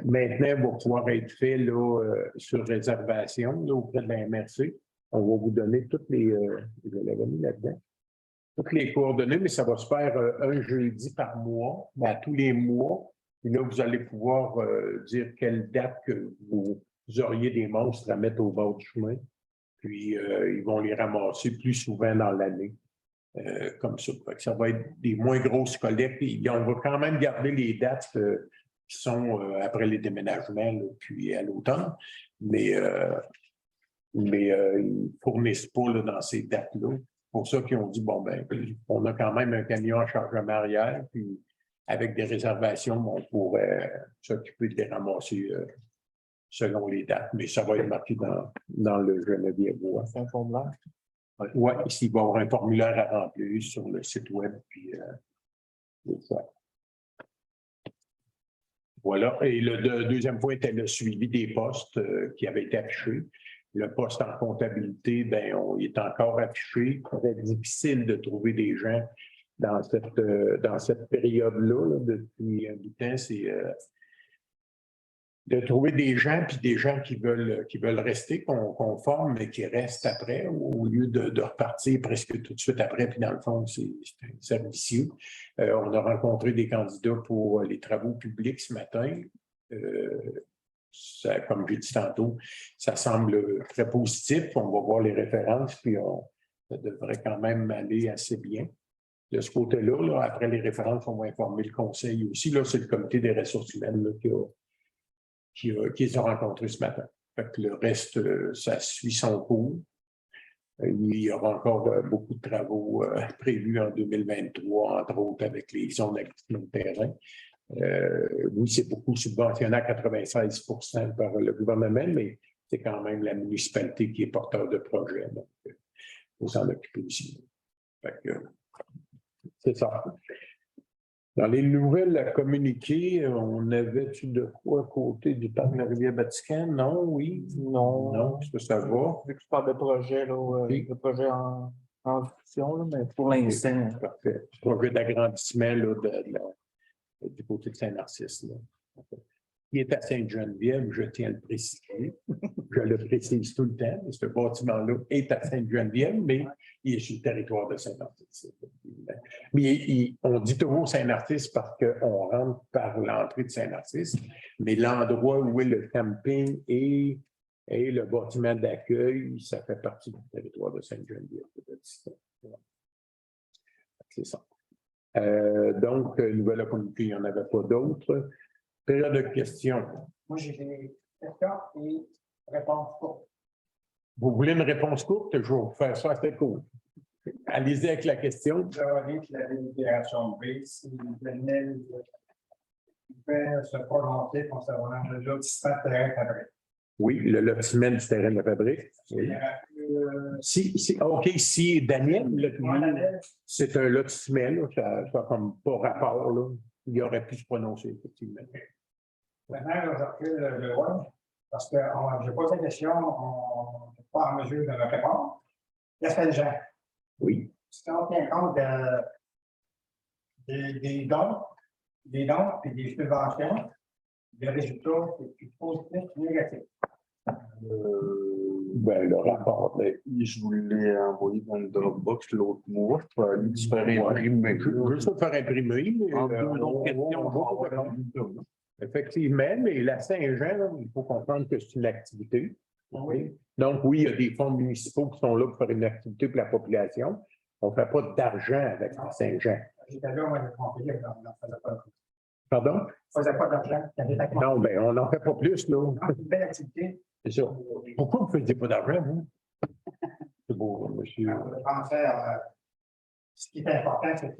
maintenant, va pouvoir être fait là, sur réservation là, auprès de la MRC. On va vous donner toutes les. Je l'avais mis là-dedans. Toutes les coordonnées, mais ça va se faire un jeudi par mois, mais à tous les mois. Et là, vous allez pouvoir dire quelle date que vous auriez des monstres à mettre au bord du chemin. Puis, ils vont les ramasser plus souvent dans l'année. Comme ça. Ça va être des moins grosses collectes. Et on va quand même garder les dates qui sont après les déménagements, là, puis à l'automne. Mais ils ne fournissent pas là, dans ces dates-là. C'est pour ça qu'ils ont dit, bon, ben, on a quand même un camion à chargement arrière, puis avec des réservations, on pourrait s'occuper de les ramasser selon les dates. Mais ça va être marqué dans le Geneviève-Voix. C'est un formulaire. Oui, ici, il va y avoir un formulaire à remplir sur le site web, puis c'est ça. Voilà. Et le deuxième point était le suivi des postes qui avaient été affichés. Le poste en comptabilité, ben, il est encore affiché. Très difficile de trouver des gens dans cette période-là. Là, depuis un bout de temps, c'est de trouver des gens, puis des gens qui veulent rester, qu'on forme, mais qui restent après, au lieu de repartir presque tout de suite après. Puis dans le fond, c'est vicieux. On a rencontré des candidats pour les travaux publics ce matin. ça, comme j'ai dit tantôt, ça semble très positif. On va voir les références, puis ça devrait quand même aller assez bien. De ce côté-là, là, après les références, on va informer le conseil aussi. Là, c'est le comité des ressources humaines là, qui les a rencontrés ce matin. Fait que le reste, ça suit son cours. Il y aura encore beaucoup de travaux prévus en 2023, entre autres avec les zones d'activité de terrain. Oui, c'est beaucoup subventionné à 96% par le gouvernement, mais c'est quand même la municipalité qui est porteur de projet. Donc, il faut s'en occuper aussi. Fait que, c'est ça. Dans les nouvelles à communiquer, on avait-tu de quoi à côté du parc de la Rivière-Vatican? Non, oui? Non. Non, ça va. Vu que je parle de projet, là, Oui. de projet en discussion, là, mais pour l'instant. Parfait. Projet d'agrandissement là, du côté de Saint-Narcisse. Là. Il est à Sainte-Geneviève, je tiens à le préciser. Je le précise tout le temps. Ce bâtiment-là est à Sainte-Geneviève, mais il est sur le territoire de Saint-Narcisse. Mais on dit toujours Saint-Narcisse parce qu'on rentre par l'entrée de Saint-Narcisse, mais l'endroit où est le camping et le bâtiment d'accueil, ça fait partie du territoire de Sainte-Geneviève. C'est ça. Donc, nouvelle à communiquer, il n'y en avait pas d'autres. Période de questions. Moi, j'ai des questions et réponses courtes. Vous voulez une réponse courte? Je vais vous faire ça assez court. Allez-y avec la question. J'aurais dit que la délibération B, s'il venait se prononcer concernant le lotissement de terrain fabrique. Oui, le lotissement du terrain de la fabrique. Oui. OK, si Daniel, c'est un lotissement, là, ça n'a comme pas rapport, là. Il aurait pu se prononcer, effectivement. Maintenant, je recule le loin, parce que j'ai posé la question, on n'est pas en mesure de me répondre. Qu'est-ce que les gens? Oui. Si on tient compte des dons et des subventions, le résultat, c'est plus positif que négatif. Ben, le rapport, Je vous l'ai envoyé dans le Dropbox l'autre mois. Je peux aller se faire imprimer. Je veux juste le faire imprimer, mais En deux autres questions, on va avoir effectivement, mais la Saint-Jean, là, il faut comprendre que c'est une activité. Oui. Donc, oui, il y a des fonds municipaux qui sont là pour faire une activité pour la population. On ne fait pas d'argent avec la Saint-Jean. J'étais là, moi, j'ai compris, on n'en faisait pas. Pardon? On ne faisait pas d'argent. Non, bien, on n'en fait pas plus, là. C'est une belle activité. C'est ça. Pourquoi vous ne faisiez pas d'argent, vous? C'est beau, monsieur. Je pensais ce qui est important, c'est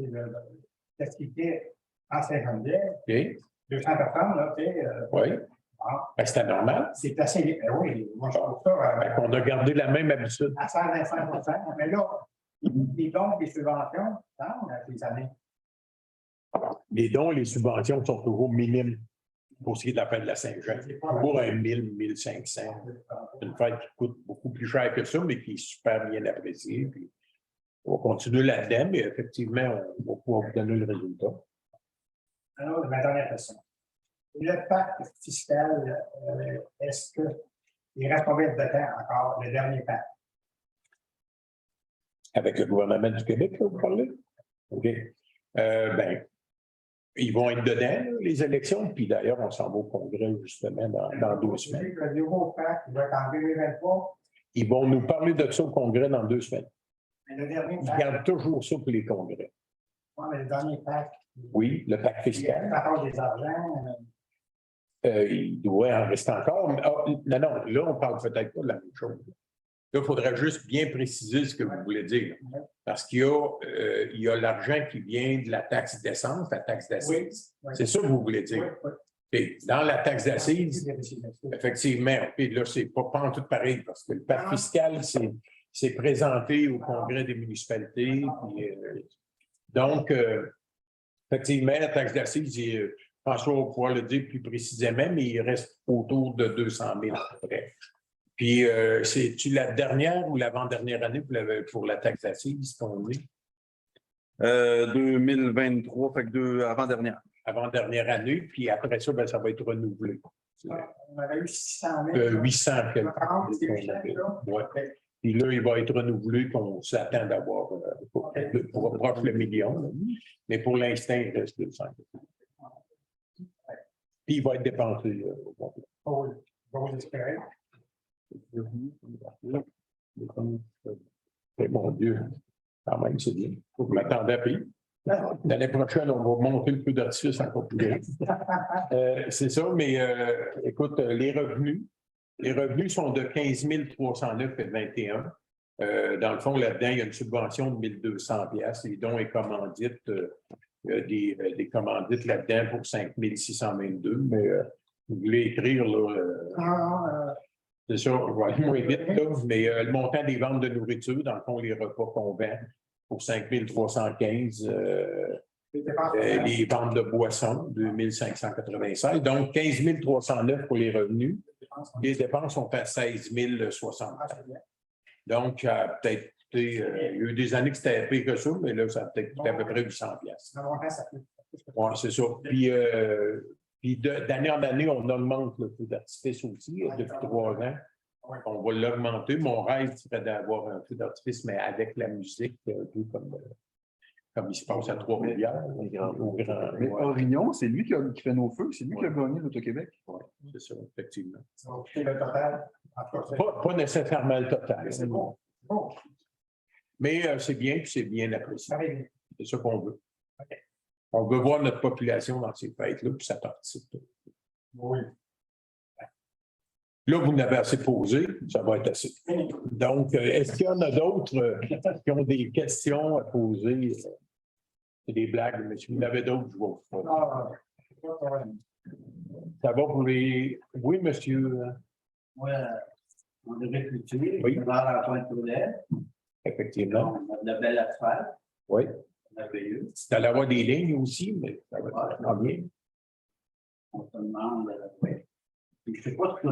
l'activité en Saint-Geneviève. OK. 200 personnes, là, tu sais. Oui. Ah, Ben, c'était normal. c'est assez. Oui, moi, je trouve ça. On a gardé la même habitude. À 125 %. Mais là, les dons, les subventions, les années. Les dons et les subventions sont toujours minimes pour ce qui est de la fête de la Saint-Jean. Pour 1000, 1500. C'est une fête qui coûte beaucoup plus cher que ça, mais qui est super bien appréciée. Puis on va continuer là-dedans, mais effectivement, on va pouvoir vous donner le résultat. Alors, ma dernière question. Le pacte fiscal, est-ce qu'il reste combien de temps encore, le dernier pacte? Avec le gouvernement du Québec, là, vous parlez? OK. Ben, ils vont être dedans, là, les élections, puis d'ailleurs, on s'en va au Congrès, justement, dans 2 semaines. Le nouveau pacte va être en 2023. Ils vont nous parler de ça au Congrès dans 2 semaines. Mais le dernier Ils pacte. gardent toujours ça pour les congrès. Oui, mais le dernier pacte. Oui, le pacte fiscal. À part des argents. Il doit en rester encore. Mais, non, là, on parle peut-être pas de la même chose. Là, il faudrait juste bien préciser ce que vous voulez dire. Parce qu'il y a l'argent qui vient de la taxe d'essence, la taxe d'assises. Oui. C'est ça que vous voulez dire. Oui. Et dans la taxe d'assises, effectivement, puis là, c'est pas en tout pareil, parce que le pacte fiscal, c'est présenté au Congrès des municipalités. Puis, donc, effectivement, la taxe d'assises, François va pouvoir le dire plus précisément, mais il reste autour de 200 000 à peu près. Puis, c'est-tu la dernière ou l'avant-dernière année pour la taxe d'assises qu'on est? 2023, fait que avant-dernière. Avant-dernière année, puis après ça, ben, ça va être renouvelé. On avait eu 600 000. 800 quelques. Ouais. Puis là, il va être renouvelé, qu'on s'attend d'avoir pour proche le million. Là. Mais pour l'instant, il reste 200. Puis il va être dépensé. J'ose espérer. Mon Dieu, quand même, c'est bien. Je m'attendais à pire. L'année prochaine, on va monter le feu d'artifice encore plus grand. C'est ça, mais écoute, les revenus sont de 15 309,21. Dans le fond, là-dedans, il y a une subvention de 1 200 $. Les dons et commandites, des commandites là-dedans pour 5 622. Mais vous voulez écrire, là, c'est ça, je vais aller moins vite, là, mais le montant des ventes de nourriture, dans le fond, les repas qu'on vend pour 5 315, les ventes de boissons, 2 596, donc 15 309 pour les revenus. Les dépenses sont à 16 060. Donc, peut-être, il y a eu des années que c'était pire que ça, mais là, ça a peut-être coûté à peu près 800 $. Oui, c'est ça. Puis d'année en année, on augmente le feu d'artifice aussi, depuis 3 ans. On va l'augmenter. Mon rêve serait d'avoir un feu d'artifice, mais avec la musique, un peu comme il se passe à Trois-Rivières. Mais Orignon, c'est lui qui fait nos feux, c'est lui qui a gagné l'Auto-Québec. Oui, c'est ça, effectivement. Ça va coûter le total. Pas nécessairement le total. C'est bon. Bon. Mais c'est bien, puis c'est bien apprécié. Ça va bien. C'est ça qu'on veut. OK. On veut voir notre population dans ces fêtes-là, puis ça participe. Oui. Là, vous n'avez assez posé, ça va être assez. Donc, est-ce qu'il y en a d'autres qui ont des questions à poser? C'est des blagues, mais si vous en avez d'autres, je vous ferai. Ça va pour les... Oui, monsieur? Oui, on devait cultiver. Oui. On va à la Pointe-Poulet. Effectivement. On a de la belle asphalte. Oui. Merveilleux. C'est à avoir des lignes aussi, mais ça va être très bien. On se demande, oui. Je ne sais pas si tout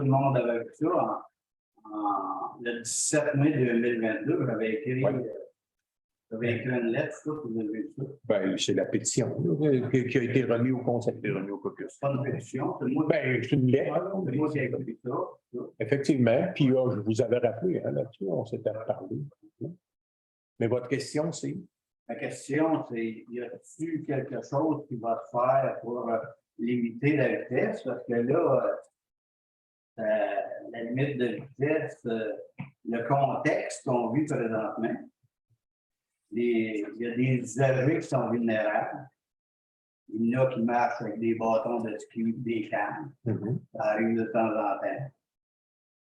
le monde avait vu ça. Le 17 mai 2022, j'avais écrit une lettre, ça, vous avez vu ça. Ben, c'est la pétition là, qui a été remise au Conseil. C'est pas une pétition, c'est moi. Ben, c'est une lettre. C'est moi qui ai écrit ça. Effectivement. Puis je vous avais rappelé là-dessus, on s'était reparlé. Mais votre question, c'est? La question, c'est y a-t-il quelque chose qui va se faire pour limiter la vitesse? Parce que là, la limite de vitesse, le contexte qu'on vit présentement, il y a des usagers qui sont vulnérables. Il y en a qui marchent avec des bâtons de ski, des cannes. Ça arrive de temps en temps.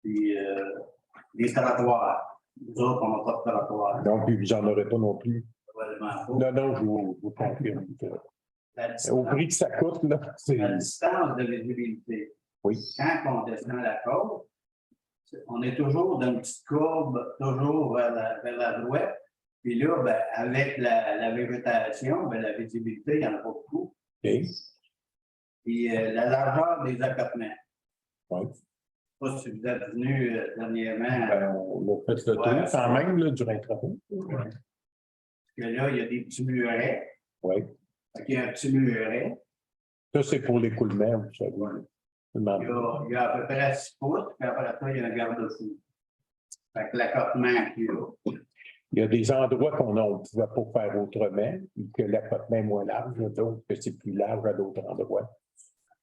Puis des trottoirs. Nous autres, on n'a pas de trottoir. Donc, vous n'en aurez pas non plus. Non, je vous confirme. Au prix que ça coûte, là, c'est... La distance de visibilité. Oui. Quand on descend la côte, on est toujours dans une petite courbe, toujours vers la droite. Puis là, ben, avec la végétation, ben, la visibilité, il n'y en a pas beaucoup. Okay. Puis la largeur des accotements. Oui. Je ne sais pas si vous êtes venu dernièrement. Ben, on a fait le tour quand même là, du rattrapage. Parce que là, il y a des petits murets. Oui. Il y a un petit muret. Ça, c'est pour l'écoulement, vous savez. Il y a à peu près 6 pouces, puis après ça, il y a un garde-fou. Fait que l'accotement qu'il y a. Il y a des endroits qu'on ne pouvait pas faire autrement, que l'accotement est moins large, d'autres que c'est plus large à d'autres endroits.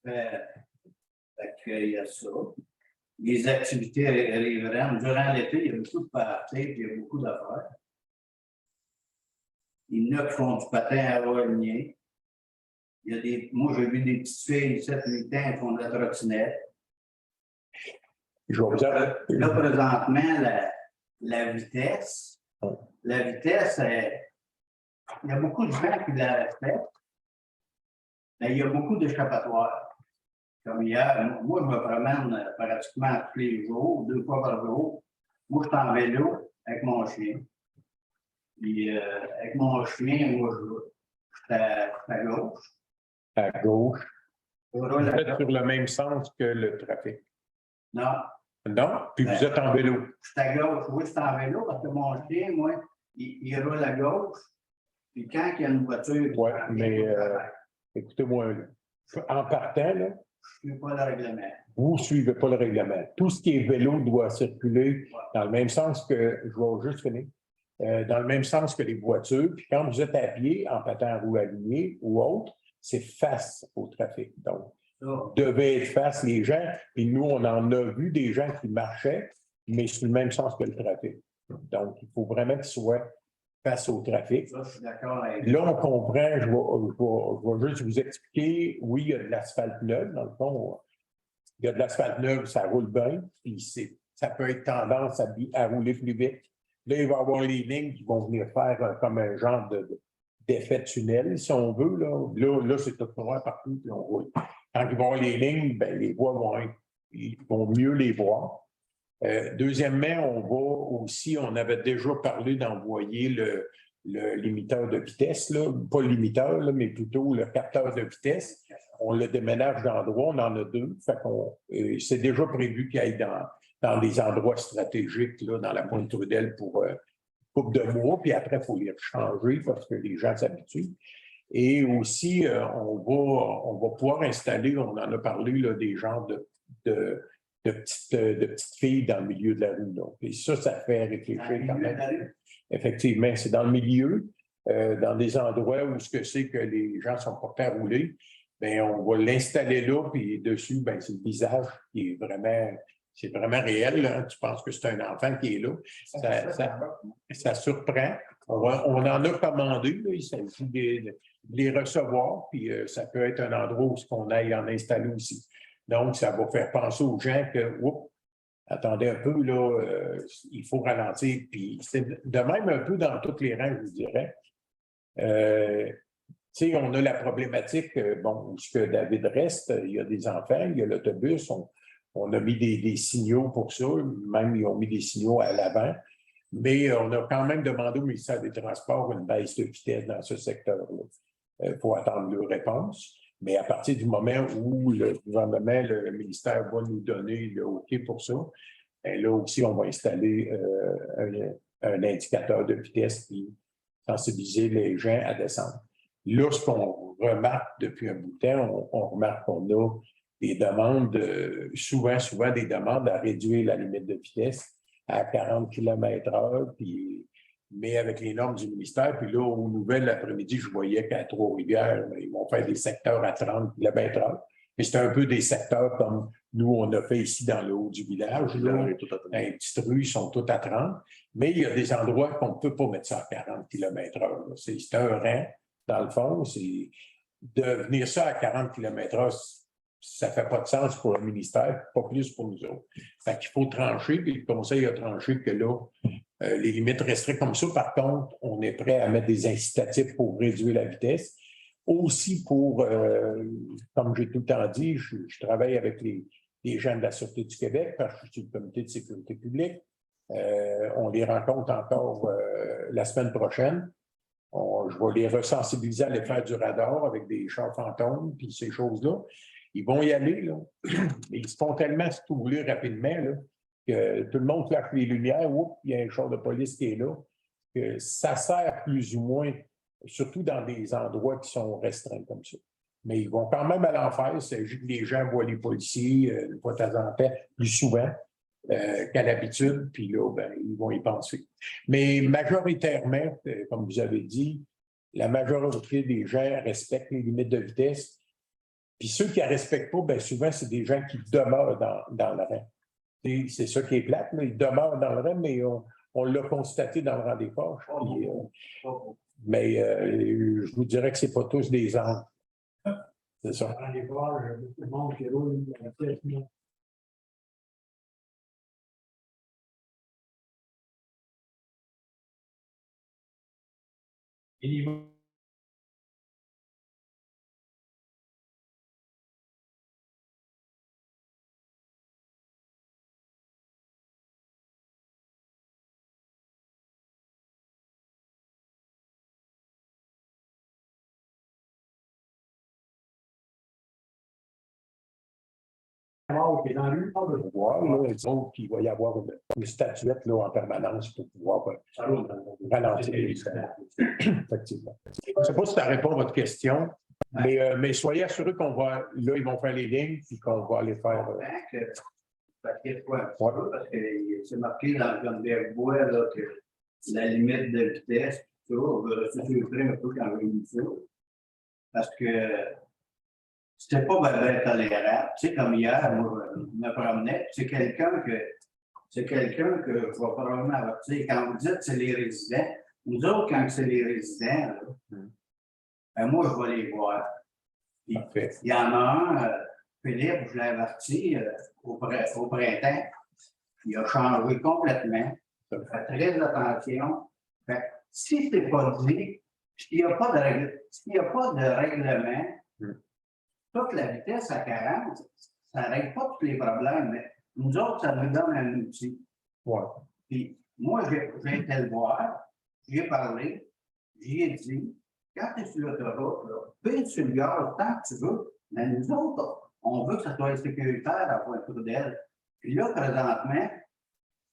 Fait qu'il y a ça. Les activités riveraines. Durant l'été, il y a beaucoup de parties, puis il y a beaucoup d'affaires. Il y en a qui font du patin à roulinier. Moi, j'ai vu des petites filles, 7-8 ans, qui font de la trottinette. Je vais vous dire... Là, présentement, la vitesse, il y a beaucoup de gens qui la respectent, mais il y a beaucoup d'échappatoires. Comme hier, moi, je me promène pratiquement tous les jours, 2 fois par jour. Moi, je suis en vélo avec mon chien. Puis, avec mon chien, moi, je suis à gauche. À gauche. Vous êtes sur le même sens que le trafic. Non. Non? Puis vous êtes en vélo. Je suis à gauche. Oui, je suis en vélo parce que mon chien, moi, il roule à gauche. Puis quand il y a une voiture... Oui, mais écoutez-moi, en partant, là, je ne suis pas le règlement. Vous ne suivez pas le règlement. Tout ce qui est vélo doit circuler dans le même sens que, je vais juste finir, dans le même sens que les voitures. Puis quand vous êtes à pied, en patin à roue alignée ou autre, c'est face au trafic. Donc, devaient être face les gens. Et nous, on en a vu des gens qui marchaient, mais sur le même sens que le trafic. Donc, il faut vraiment qu'ils soient face au trafic. Ça, je suis d'accord avec Là, on comprend, je vais juste vous expliquer, oui, il y a de l'asphalte neuf, dans le fond, il y a de l'asphalte neuf, ça roule bien, puis ça peut être tendance à rouler plus vite. Là, il va y avoir les lignes qui vont venir faire comme un genre d'effet tunnel, si on veut. Là c'est tout noir partout, puis on roule. Quand ils vont avoir les lignes, ben, les voies ils vont mieux les voir. Deuxièmement, on avait déjà parlé d'envoyer le limiteur de vitesse, là, pas le limiteur, là, mais plutôt le capteur de vitesse. On le déménage d'endroit, on en a deux. C'est déjà prévu qu'il aille dans des endroits stratégiques, là, dans la Pointe-Trudel pour couple de mois, puis après, il faut les changer parce que les gens s'habituent. Et aussi, on va pouvoir installer, on en a parlé, là, des genres de petites filles dans le milieu de la rue. Donc. Et ça fait réfléchir quand même. Effectivement, c'est dans le milieu, dans des endroits où ce que c'est que les gens sont pas prêts à rouler, bien, on va l'installer là, puis dessus, bien, c'est le visage qui est vraiment, c'est vraiment réel. Là. Tu penses que c'est un enfant qui est là. Ça surprend. On en a commandé, là. Il s'agit de les recevoir, puis ça peut être un endroit où on aille en installer aussi. Donc, ça va faire penser aux gens que, oups, attendez un peu, là, il faut ralentir. Puis c'est de même un peu dans tous les rangs, je vous dirais. Tu sais, on a la problématique, bon, où ce que David reste, il y a des enfants, il y a l'autobus, on a mis des signaux pour ça, même ils ont mis des signaux à l'avant, mais on a quand même demandé au ministère des Transports une baisse de vitesse dans ce secteur-là. Il faut attendre leur réponse. Mais à partir du moment où le gouvernement, le ministère va nous donner le OK pour ça, bien là aussi, on va installer un indicateur de vitesse qui sensibiliser les gens à descendre. Là, ce qu'on remarque depuis un bout de temps, on remarque qu'on a des demandes, souvent des demandes à réduire la limite de vitesse à 40 km/h, mais avec les normes du ministère. Puis là, aux nouvelles, l'après-midi, je voyais qu'à Trois-Rivières, ils vont faire des secteurs à 30 km/h. Mais c'est un peu des secteurs comme nous, on a fait ici dans le haut du village. Là, dans les petites rues, ils sont toutes à 30. Mais il y a des endroits qu'on ne peut pas mettre ça à 40 km/h. C'est un rang, dans le fond. De venir ça à 40 km/h, ça ne fait pas de sens pour le ministère, pas plus pour nous autres. Fait qu'il faut trancher, puis le Conseil a tranché que là, les limites resteraient comme ça. Par contre, on est prêt à mettre des incitatifs pour réduire la vitesse. Aussi pour, comme j'ai tout le temps dit, je travaille avec les gens de la Sûreté du Québec, parce que je suis du Comité de sécurité publique. On les rencontre encore la semaine prochaine. Je vais les resensibiliser à l'effet du radar avec des chars fantômes, puis ces choses-là. Ils vont y aller, là. Ils se font tellement stouler rapidement, là, que tout le monde flash les lumières, oups, il y a un char de police qui est là. Que ça sert plus ou moins, surtout dans des endroits qui sont restreints comme ça. Mais ils vont quand même à l'enfer. Il s'agit que les gens voient les policiers une fois de temps en temps, plus souvent qu'à l'habitude, puis là, ben, ils vont y penser. Mais majoritairement, comme vous avez dit, la majorité des gens respectent les limites de vitesse. Puis ceux qui ne respectent pas, bien souvent, c'est des gens qui demeurent dans le rang. C'est ça qui est plate, là. Ils demeurent dans le rang, mais on l'a constaté dans le rang des poches. Mais je vous dirais que ce n'est pas tous des angles. C'est ça. Dans les poches, beaucoup de monde qui roule dans la tête. Qui est dans lui, on va voir, là, disons qu'il va y avoir une statuette là, en permanence pour pouvoir ralentir les effectivement. Je ne sais pas si ça répond à votre question, mais soyez assurés qu'on va, là, ils vont faire les lignes puis qu'on va aller faire. Parce que c'est marqué dans le Canberra Bois là, que la limite de vitesse, tout ça, on va rester sur le train un peu quand on dit ça. Parce que c'était pas bien tolérable. Tu sais, comme hier, moi, je me promenais, c'est quelqu'un que je vais probablement avertir. Quand vous dites c'est les résidents, nous autres, quand c'est les résidents, là, ben moi, je vais les voir. Puis, Parfait. il y en a un, Philippe, je l'ai averti au printemps, il a changé complètement. Il fait très attention. Fait que, si c'est pas dit, s'il n'y a pas de règlement, toute la vitesse à 40, ça ne règle pas tous les problèmes, mais nous autres, ça nous donne un outil. Ouais. Puis moi, j'ai été le voir, j'ai parlé, j'ai dit, quand tu es sur l'autoroute, pile sur le gaz tant que tu veux, mais nous autres, on veut que ça soit sécuritaire à Pointe-Trudel. Puis là, présentement,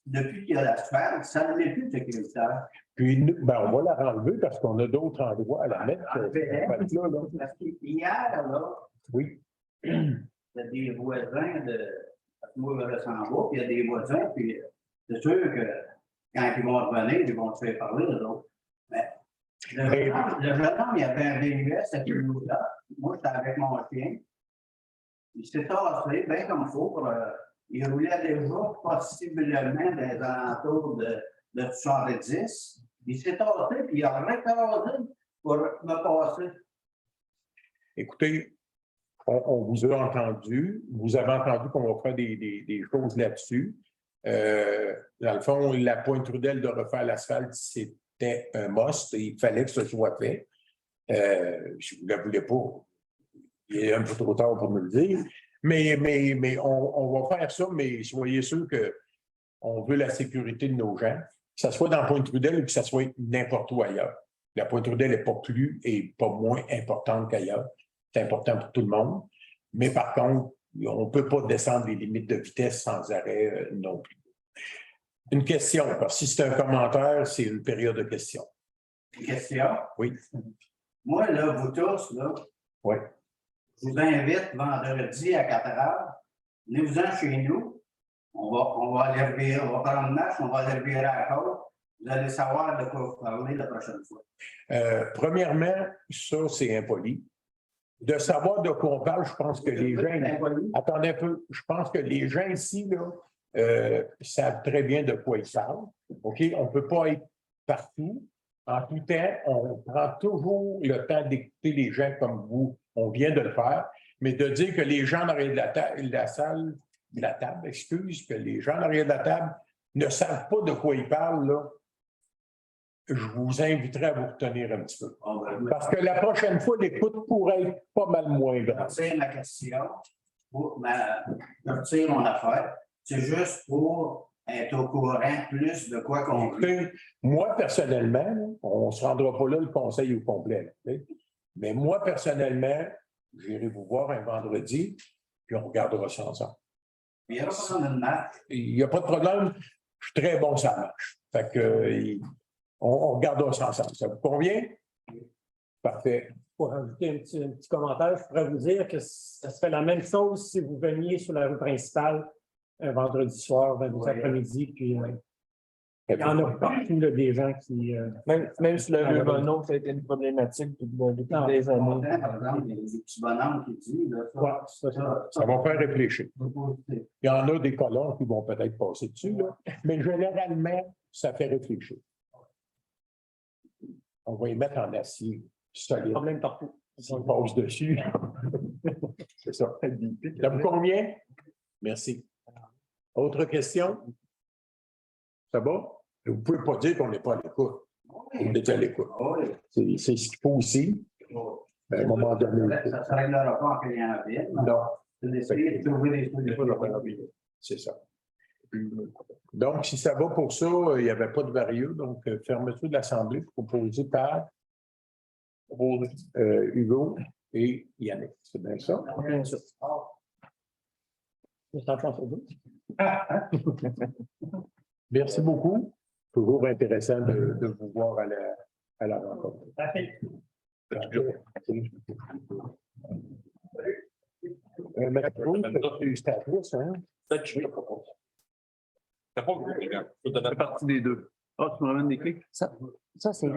depuis qu'il y a l'asphalte, ça ne l'est plus sécuritaire. Puis, ben, on va la renlever parce qu'on a d'autres endroits à la mettre. Parce qu'hier, là, Oui. il y a des voisins de. Parce que moi, je reste en bas, puis il y a des voisins, puis c'est sûr que quand ils vont revenir, ils vont se faire parler, eux autres. Mais le jeune homme, il y avait un VUS à là. Moi, j'étais avec mon chien. Il s'est tassé, bien comme il faut. Il roulait déjà possiblement des alentours de 70. Il s'est tassé, puis il a réparé pour me passer. Écoutez, on vous a entendu. Vous avez entendu qu'on va faire des choses là-dessus. Dans le fond, la Pointe-Trudel de refaire l'asphalte, c'était un must. Il fallait que ce soit fait. Je ne vous la voulais pas. Il est un peu trop tard pour me le dire. Mais on va faire ça, mais soyez sûrs qu'on veut la sécurité de nos gens, que ce soit dans Pointe-Trudel ou que ce soit n'importe où ailleurs. La Pointe-Trudel n'est pas plus et pas moins importante qu'ailleurs. C'est important pour tout le monde. Mais par contre, on ne peut pas descendre les limites de vitesse sans arrêt non plus. Une question, parce que si c'est un commentaire, c'est une période de questions. Une question? Oui. Moi, là, vous tous, là, oui. Je vous invite vendredi à 4h. Venez-vous-en chez nous. On va aller revirer, on va prendre une marche, on va aller revirer à la côte. Vous allez savoir de quoi vous parler la prochaine fois. Premièrement, ça, c'est impoli. De savoir de quoi on parle, je pense que les gens. Attendez un peu. Je pense que les gens ici, là, savent très bien de quoi ils parlent. OK? On ne peut pas être partout. En tout temps, on prend toujours le temps d'écouter les gens comme vous. On vient de le faire. Mais de dire que les gens en arrière de la table, que les gens en arrière de la table ne savent pas de quoi ils parlent, là, je vous inviterai à vous retenir un petit peu. Parce que la prochaine fois, l'écoute pourrait être pas mal moins grande. C'est ma question. Je retire mon affaire. C'est juste pour être au courant plus de quoi qu'on veut. Moi, personnellement, on ne se rendra pas là le conseil au complet. Là, mais moi, personnellement, j'irai vous voir un vendredi, puis on regardera ça ensemble. Il n'y a pas de problème. Il n'y a pas de problème. Je suis très bon, ça marche. Fait que, on regardera ça ensemble. Ça vous convient? Parfait. Pour rajouter un petit commentaire, je pourrais vous dire que ça se fait la même chose si vous veniez sur la rue principale un vendredi soir, vendredi après-midi, puis il y en a partout là, des gens qui... Même sur le rue Bonneau, ça a été une problématique depuis des années. Par exemple, il y a des petits bonhommes qui disent... Ça va faire réfléchir. Il y en a des colons qui vont peut-être passer dessus, là, mais généralement, ça fait réfléchir. On va y mettre en acier solide. Problème partout. On passe dessus. C'est ça. Ça vous convient? Merci. Autre question? Ça va? Vous ne pouvez pas dire qu'on n'est pas à l'écoute. On est à l'écoute. C'est ce qu'il faut aussi. À un moment donné. Ça ne se réglera pas en créant un ville. Non. C'est d'essayer de trouver des solutions. C'est ça. Donc, si ça va pour ça, il n'y avait pas de varieux. Donc, fermeture de l'Assemblée proposée par Hugo et Yannick. C'est bien ça? Bien sûr. Merci beaucoup. Toujours intéressant de vous voir à la rencontre. Ça fait partie des deux. Ah, tu me ramènes des clés? Ça c'est